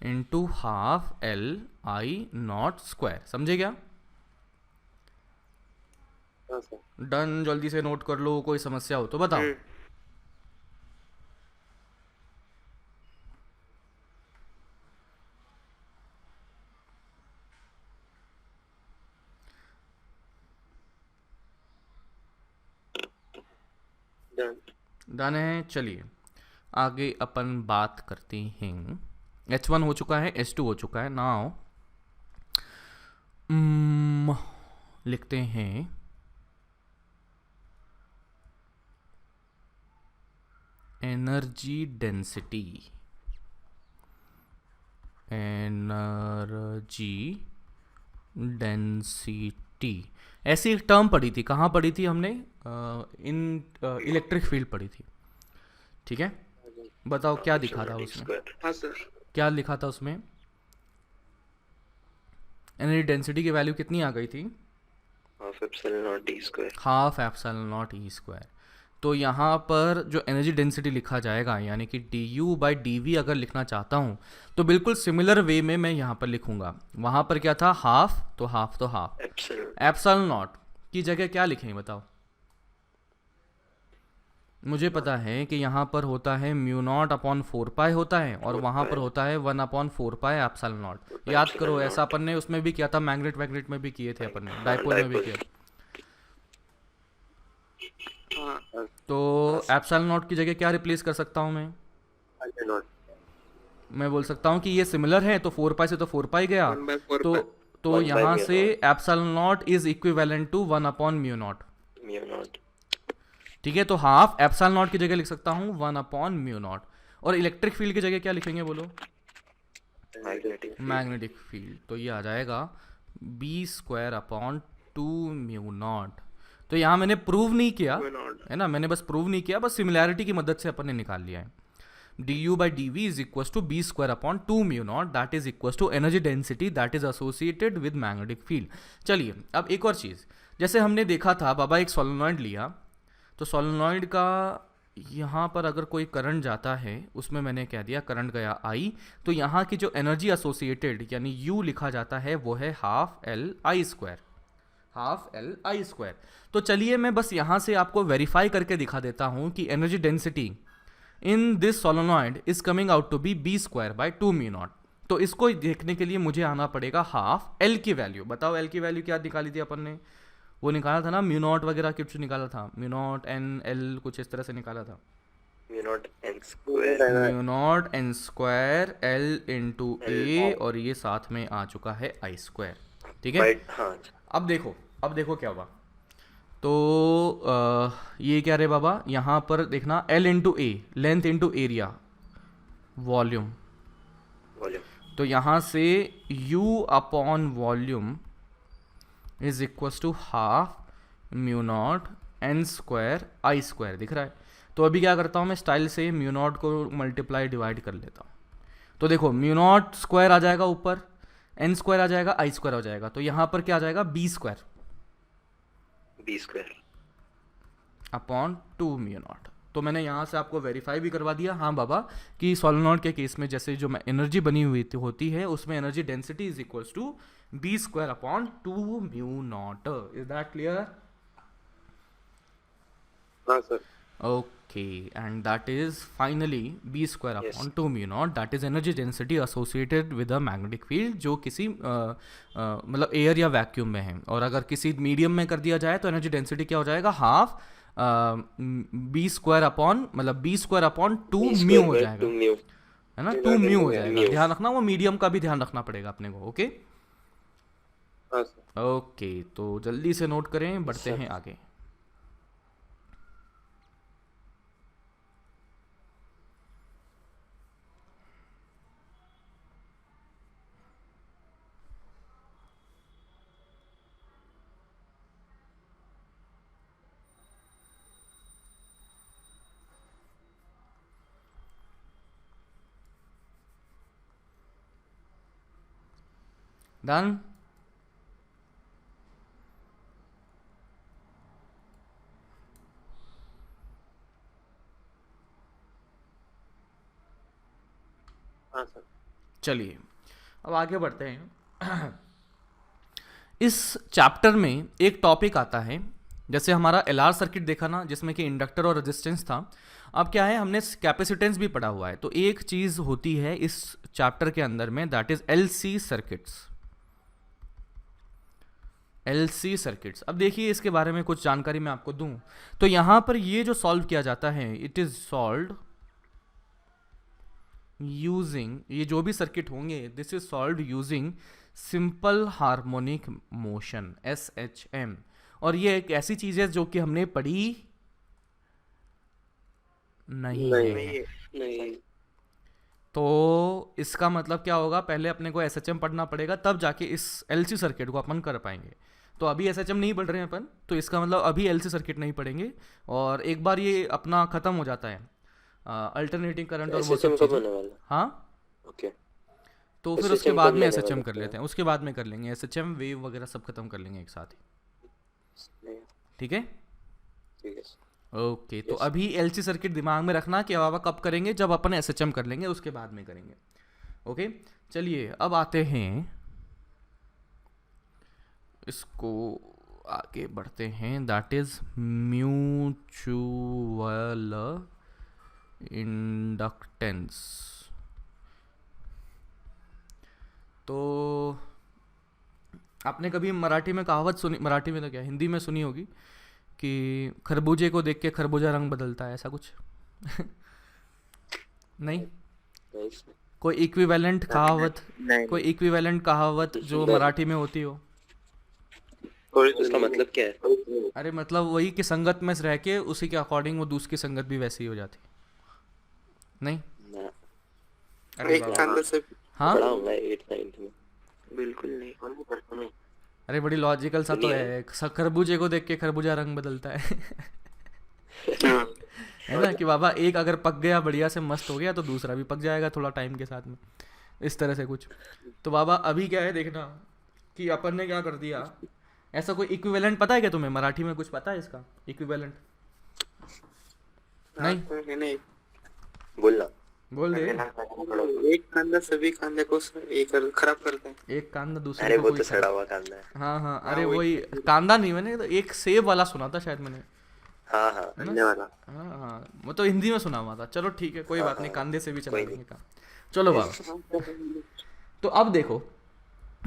into half L I not square. समझे क्या? हाँ सर। डन। जल्दी से नोट कर लो, कोई समस्या हो तो बताओ। डन। डन है। चलिए आगे अपन बात करते हैं। H1 हो चुका है, H2 हो चुका है। नाउ लिखते हैं एनर्जी डेंसिटी। एनर्जी डेंसिटी, ऐसी एक टर्म पढ़ी थी, कहाँ पढ़ी थी हमने, इन इलेक्ट्रिक फील्ड पढ़ी थी, ठीक है। बताओ क्या दिखा था उसमें, स्क्वायर हाँ सर। क्या लिखा था उसमें, एनर्जी डेंसिटी की वैल्यू कितनी आ गई थी, half epsilon not D square. Half epsilon not E square. तो यहाँ पर जो एनर्जी डेंसिटी लिखा जाएगा, यानी कि d u by d v अगर लिखना चाहता हूँ तो बिल्कुल सिमिलर वे में मैं यहाँ पर लिखूँगा। वहाँ पर क्या था, हाफ, तो हाफ तो हाफ, एप्सिलॉन एप्सिलॉन नॉट की जगह क्या लिखेंगे बताओ। मुझे पता है कि यहाँ पर होता है म्यू नॉट अपॉन 4 पाई होता है, और वहाँ पर होता है 1/4 पाई एप्सिलॉन नॉट। याद करो, ऐसा अपन ने उसमें भी किया था, मैग्नेट वैग्नेट में भी किए थे अपन ने, डाइपोल में भी किया। हाँ तो एप्सिलॉन नॉट की जगह क्या रिप्लेस कर सकता हूँ मैं, नॉट मैं बोल सकता हूँ कि ये सिमिलर है, तो 4 पाई से तो 4 पाई गया, 1/4 तो पाई। तो 1 by यहाँ mu से naught। Epsilon naught is equivalent to 1/म्यू नॉट, म्यू नॉट। ठीक है। तो हाफ एप्सिलॉन नॉट की जगह लिख सकता हूँ 1/म्यू नॉट। और इलेक्ट्रिक फील्ड की जगह क्या लिखेंगे बोलो, मैग्नेटिक मैग्नेटिक फील्ड, तो ये आ जाएगा b²/2μ0। तो यहाँ मैंने प्रूव नहीं किया है ना, मैंने बस प्रूव नहीं किया, बस सिमिलैरिटी की मदद से अपन ने निकाल लिया है। D u by d v is equal to b²/2μ0, that is equal to energy density that is associated with magnetic field. चलिए अब एक और चीज़, जैसे हमने देखा था बाबा एक सोलेनॉइड लिया, तो सोलेनॉइड का यहाँ पर अगर कोई करंट जाता है, उसमें मैंने कह दिया करंट गया आई, तो यहाँ की जो एनर्जी एसोसिएटेड यानी यू लिखा जाता है वो है हाफ एल आई स्क्वायर, हाफ एल आई स्क्वायर। तो चलिए मैं बस यहाँ से आपको वेरीफाई करके दिखा देता हूँ कि energy density in this solenoid is coming out to be b²/2μ0। तो इसको देखने के लिए मुझे आना पड़ेगा हाफ एल की वैल्यू। बताओ एल की वैल्यू क्या निकाली थी अपन ने, वो निकाला था ना म्यू नॉट वगैरह कुछ निकाला था, म्यू नॉट एन एल कुछ इस तरह से निकाला था, mu naught N square. Mu naught N square L into A, और ये साथ में आ चुका है आई स्क्वायर, ठीक है। हाँ अब देखो क्या हुआ, तो ये क्या रहे बाबा, यहाँ पर देखना L into A, length into area volume, volume. तो यहाँ से u upon volume is equals to half mu naught N square I square, दिख रहा है। तो अभी क्या करता हूँ मैं, स्टाइल से म्यू नॉट को मल्टीप्लाई डिवाइड कर लेता हूँ। तो देखो म्यू नॉट स्क्वायर आ जाएगा ऊपर, एन स्क्वायर आ जाएगा, आई स्क्वायर हो जाएगा, तो यहाँ पर क्या आ जाएगा b² अपॉन 2μ0। तो मैंने यहाँ से आपको वेरीफाई भी करवा दिया, हाँ बाबा, कि सोलेनॉइड के केस में जैसे जो एनर्जी बनी हुई होती है उसमें energy density is equals to b²/2μ0। Is that clear? हाँ sir. Okay, and that is finally b²/2μ0, that is energy density associated with a magnetic field जो किसी मतलब एयर या वैक्यूम में है। और अगर किसी मीडियम में कर दिया जाए तो एनर्जी डेंसिटी क्या हो जाएगा, हाफ b²/2μ हो जाएगा, है ना, 2μ हो जाएगा। ध्यान रखना, वो मीडियम का भी ध्यान रखना पड़ेगा अपने को। ओके हाँ सर। ओके, तो जल्दी से नोट करें, बढ़ते हैं आगे। डन? हाँ सर। चलिए अब आगे बढ़ते हैं। इस चैप्टर में एक टॉपिक आता है, जैसे हमारा एलआर सर्किट देखा ना, जिसमें कि इंडक्टर और रेजिस्टेंस था। अब क्या है, हमने कैपेसिटेंस भी पढ़ा हुआ है, तो एक चीज़ होती है इस चैप्टर के अंदर में, that is LC circuits. LC circuits, अब देखिए इसके बारे में कुछ जानकारी मैं आपको दूं, तो यहां पर ये जो सॉल्व किया जाता है, इट इज सॉल्व्ड यूजिंग, ये जो भी सर्किट होंगे, this is solved using simple harmonic motion, SHM। और ये एक ऐसी चीज है जो कि हमने पढ़ी नहीं है। नहीं। तो इसका मतलब क्या होगा, पहले अपने को एसएचएम पढ़ना पड़ेगा, तब जाके इस एलसी सर्किट को अपन कर पाएंगे। तो अभी एसएचएम नहीं पढ़ रहे हैं अपन, तो इसका मतलब अभी एलसी सर्किट नहीं पढ़ेंगे। और एक बार ये अपना ख़त्म हो जाता है अल्टरनेटिंग करंट और वो सब SHM कब चीज़ें, होने वाला? हाँ, ओके। तो फिर उसके SHM बाद कब में लेने एसएचएम वाले कर थे? लेते हैं, उसके बाद में कर लेंगे एसएचएम वेव वगैरह सब खत्म कर लेंगे एक साथ ही। नहीं, ठीक है, ठीक है। ओके। तो Yes. अभी एलसी सर्किट दिमाग में रखना कि अब कब करेंगे, जब अपन एसएचएम कर लेंगे उसके बाद में करेंगे। ओके, चलिए अब आते हैं, इसको आगे बढ़ते हैं, दैट इज म्यूचुअल इंडक्टेंस। तो आपने कभी मराठी में कहावत सुनी, मराठी में तो क्या हिंदी में सुनी होगी कि खरबूजे को देख के खरबूजा रंग बदलता है, ऐसा कुछ नहीं? Nice. कोई इक्विवेलेंट कहावत, नहीं कोई इक्विवेलेंट कहावत जो सुंदर। मराठी में होती हो? थोड़ी उसका मतलब क्या है? अरे मतलब वही कि संगत में रह के उसी के अकॉर्डिंग वो दूसरी संगत भी वैसी ही हो जाती, नहीं? ना, अरे एक बाबा। कांदा से हाँ, पढ़ा होगा 8th-9th में। बिल्कुल नहीं। अरे बड़ी लॉजिकल सा तो है, खरबूजे को देख के खरबूजा रंग बदलता है हाँ, है ना, कि बाबा एक अगर पक गया बढ़िया से मस्त हो गया तो दूसरा भी पक जाएगा थोड़ा टाइम के साथ में, इस तरह से कुछ। तो बाबा अभी क्या है देखना कि अपन ने क्या कर दिया, ऐसा कोई इक्विवेलेंट पता है क्या तुम्हें, मराठी में कुछ पता है इसका इक्विवेलेंट? नहीं, नहीं। बोल बोलना। दे। एक कांदा सभी कांदे को खराब करता है। एक कांदा दूसरे अरे को वो कोई तो सड़ा हुआ कांदा है। हाँ हाँ, अरे वही कांदा नहीं, मैंने तो एक सेब वाला सुना था शायद मैंने, हाँ हाँ। है ना? धन्यवाद। हाँ हाँ, वो तो हिंदी में सुना हुआ था। चलो ठीक है, कोई बात नहीं, कांदे से भी चला लेंगे काम। चलो बाबा, तो अब देखो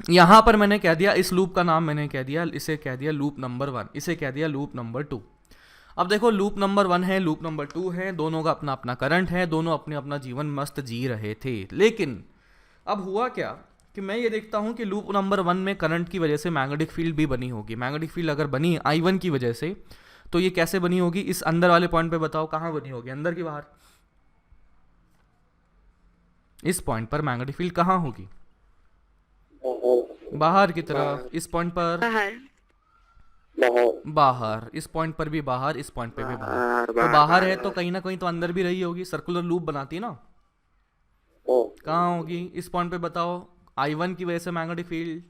यहाँ पर मैंने कह दिया, इस लूप का नाम मैंने कह दिया, इसे कह दिया लूप नंबर 1, इसे कह दिया लूप नंबर 2। अब देखो लूप नंबर 1 है, लूप नंबर 2 है, दोनों का अपना अपना करंट है, दोनों अपने अपना जीवन मस्त जी रहे थे। लेकिन अब हुआ क्या कि मैं ये देखता हूँ कि लूप नंबर 1 में करंट की वजह से मैग्नेटिक फील्ड भी बनी होगी। मैग्नेटिक फील्ड अगर बनी I1 की वजह से, तो ये कैसे बनी होगी, इस अंदर वाले पॉइंट पे बताओ कहाँ बनी होगी, अंदर की बाहर? इस पॉइंट पर मैग्नेटिक फील्ड कहाँ होगी, बाहर की तरफ। इस पॉइंट पर बाहर। बाहर, इस पॉइंट पर भी बाहर, इस पॉइंट पे भी बाहर। तो बाहर है तो कहीं ना कहीं तो अंदर भी रही होगी, सर्कुलर लूप बनाती है ना। कहाँ होगी, इस पॉइंट पे बताओ। I1 की वजह से मैग्नेटिक फील्ड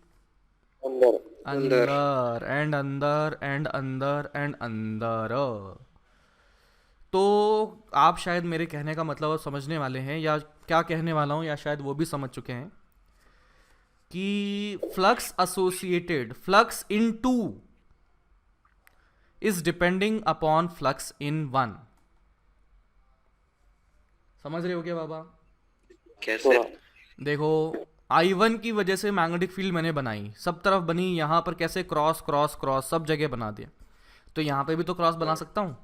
अंदर एंड अंदर एंड अंदर एंड अंदर। तो आप शायद मेरे कहने का मतलब अब समझने वाले हैं, या क्या कहने वाला हूँ, या शायद वो भी समझ चुके हैं कि flux associated, flux in 2 is depending upon flux in 1। समझ रहे हो क्या बाबा? कैसे? देखो I1 की वजह से मैग्नेटिक फील्ड मैंने बनाई, सब तरफ बनी, यहाँ पर कैसे क्रॉस क्रॉस क्रॉस सब जगह बना दिया, तो यहाँ पे भी तो क्रॉस बना सकता हूँ।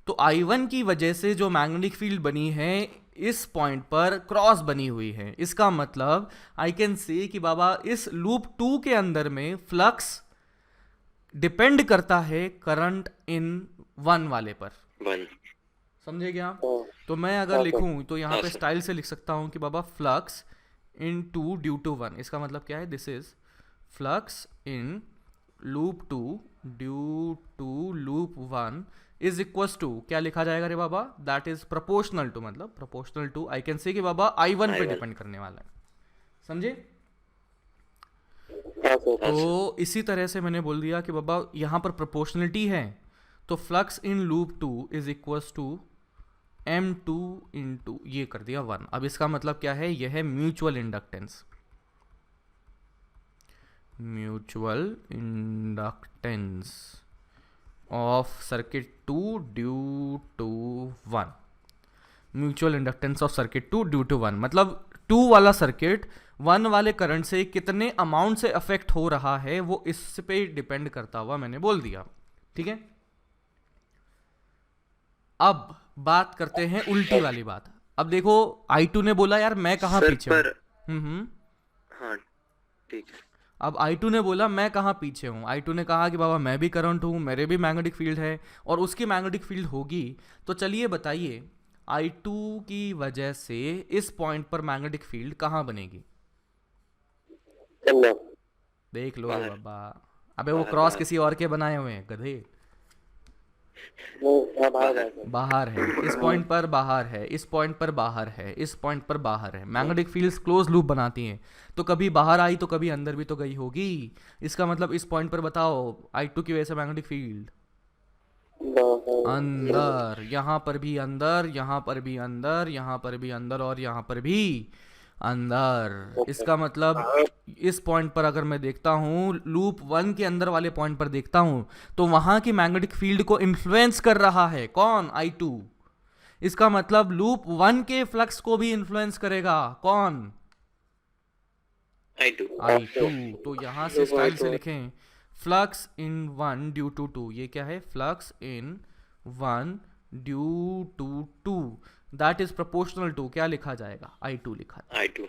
तो I1 की वजह से जो मैग्नेटिक फील्ड बनी है इस पॉइंट पर क्रॉस बनी हुई है, इसका मतलब आई कैन से कि बाबा इस लूप 2 के अंदर में फ्लक्स डिपेंड करता है करंट इन 1 वाले पर। 1। समझे क्या? तो मैं अगर लिखूं तो यहाँ पे स्टाइल से लिख सकता हूँ कि बाबा फ्लक्स इन 2 ड्यू टू 1। इसका मतलब क्या है, this is flux in loop 2 due to loop 1 is equals to, क्या लिखा जाएगा रे बाबा, दैट इज प्रोपोर्शनल टू, मतलब proportional to I can say कि बाबा I1 पे डिपेंड करने वाला है। समझे? तो इसी तरह से मैंने बोल दिया कि बाबा यहाँ पर प्रोपोर्शनलिटी है, तो flux in loop 2 is equals to M2 into ये कर दिया 1। अब इसका मतलब क्या है, यह है mutual inductance, mutual inductance of circuit 2 due to 1। Mutual inductance of circuit 2 due to 1 मतलब 2 वाला सर्किट 1 वाले करंट से कितने अमाउंट से अफेक्ट हो रहा है वो इस पे डिपेंड करता हुआ मैंने बोल दिया। ठीक है, अब बात करते हैं उल्टी वाली बात। अब देखो I2 ने बोला यार मैं कहाँ पीछे हूँ। हाँ ठीक है। अब I2 ने बोला मैं कहाँ पीछे हूँ। I2 ने कहा कि बाबा मैं भी करंट हूँ, मेरे भी मैग्नेटिक फील्ड है और उसकी मैग्नेटिक फील्ड होगी। तो चलिए बताइए I2 की वजह से इस पॉइंट पर मैग्नेटिक फील्ड कहाँ बनेगी? अंदर देख लो बाहर। बाबा। अबे वो बाहर, क्रॉस बाहर। किसी और के बनाए हुए हैं गधे। वो बाहर है बाहर है, इस पॉइंट पर बाहर है, इस पॉइंट पर बाहर है, इस पॉइंट पर बाहर है। मैग्नेटिक फील्ड्स क्लोज लूप बनाती हैं, तो कभी बाहर आई तो कभी अंदर भी तो गई होगी। इसका मतलब इस पॉइंट पर बताओ I2 की वजह से मैग्नेटिक फील्ड अंदर, यहाँ पर भी अंदर, यहाँ पर भी अंदर, यहाँ पर भी अंदर और यहाँ पर भी अंदर। इसका मतलब इस पॉइंट पर अगर मैं देखता हूँ, लूप 1 के अंदर वाले पॉइंट पर देखता हूँ, तो वहाँ की मैग्नेटिक फील्ड को इन्फ्लुएंस कर रहा है कौन? I2। इसका मतलब लूप 1 के फ्लक्स को भी इन्फ्लुएंस करेगा कौन? I2। I2। तो यहाँ से स्टाइल से लिखें फ्लक्स इन 1 ड्यू टू 2। ये क्या है? Flux in 1 due to 2 that is proportional to, क्या लिखा जाएगा? I2 लिखा जाएगा। I2।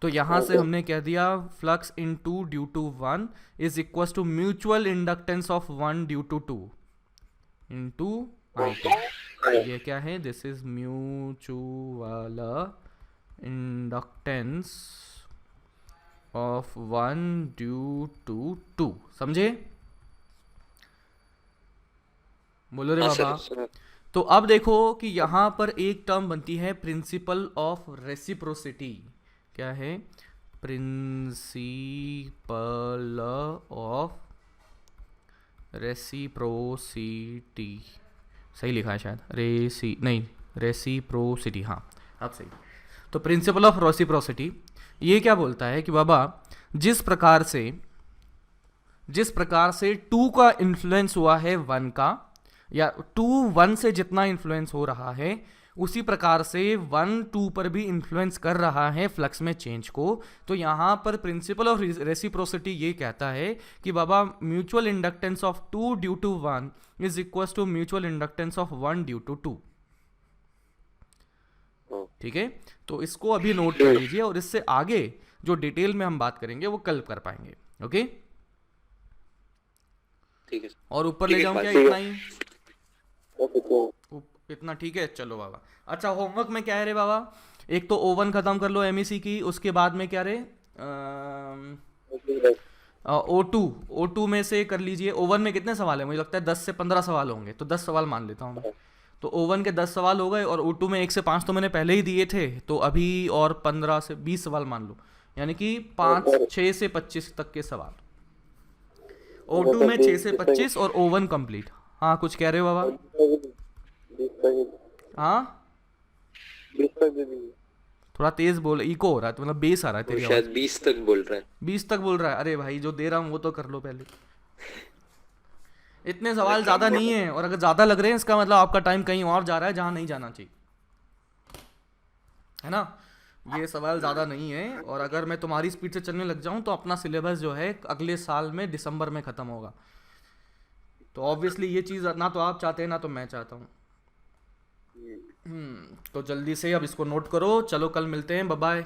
तो यहाँ से हमने कह दिया flux in 2 due to 1 is equal to mutual inductance of 1 due to 2 into I2। ये क्या है? This is mutual inductance of 1 due to 2। समझे? बोलो रे हाँ, बाबा। सर। तो अब देखो कि यहाँ पर एक टर्म बनती है प्रिंसिपल ऑफ रेसिप्रोसिटी। क्या है? Principle of reciprocity. सही लिखा है शायद, रेसिप्रोसिटी। हाँ अब सही। तो प्रिंसिपल ऑफ रेसिप्रोसिटी ये क्या बोलता है कि बाबा जिस प्रकार से 2 का इन्फ्लुएंस हुआ है 1 का, या 2 1 से जितना इन्फ्लुएंस हो रहा है उसी प्रकार से 1 2 पर भी इन्फ्लुएंस कर रहा है फ्लक्स में चेंज को। तो यहाँ पर प्रिंसिपल ऑफ रेसिप्रोसिटी ये कहता है कि बाबा mutual inductance of 2 due to 1 is equal to mutual inductance of 1 due to 2। ठीक है, तो इसको अभी नोट कर लीजिए और इससे आगे जो डिटेल में हम बात करेंगे वो कल कर पाएंगे। ओके, ठीक है। और ऊपर ठीक ले है, जाऊं क्या? ठीक है। इतना ही, इतना ठीक है। चलो बाबा। अच्छा, होमवर्क में क्या है रे बाबा? एक तो O1 खत्म कर लो MEC की, उसके बाद में क्या रे? O2 में से कर लीजिए। O1 में कितने सवाल है? मुझे लगता है 10 से 15 सवाल होंगे, तो 10 सवाल मान लेता हूँ मैं। तो O1 के 10 सवाल हो गए और O2 में 1 से 5 तो मैंने पहले ही दिए थे, तो अभी और 15 से 20 सवाल मान लो, यानी कि 6 से 25 तक के सवाल। O2 में 6 से 25 और O1 कंप्लीट। हाँ कुछ कह रहे हो बाबा? हाँ थोड़ा तेज बोल, इको हो रहा है, तो मतलब बेस आ रहा है तेरी आवाज। शायद 20 तक बोल रहा है। 20 तक बोल रहा है? अरे भाई जो दे रहा हूँ वो तो कर लो पहले। इतने सवाल ज्यादा नहीं है, और अगर ज्यादा लग रहे हैं इसका मतलब आपका टाइम कहीं और जा रहा है जहां नहीं जाना चाहिए, है ना? ये सवाल ज़्यादा नहीं है, और अगर मैं तुम्हारी स्पीड से चलने लग जाऊं तो अपना सिलेबस जो है अगले साल में दिसंबर में ख़त्म होगा। तो ऑब्वियसली ये चीज़ ना तो आप चाहते हैं ना तो मैं चाहता हूँ। तो जल्दी से अब इसको नोट करो। चलो कल मिलते हैं, बाय बाय।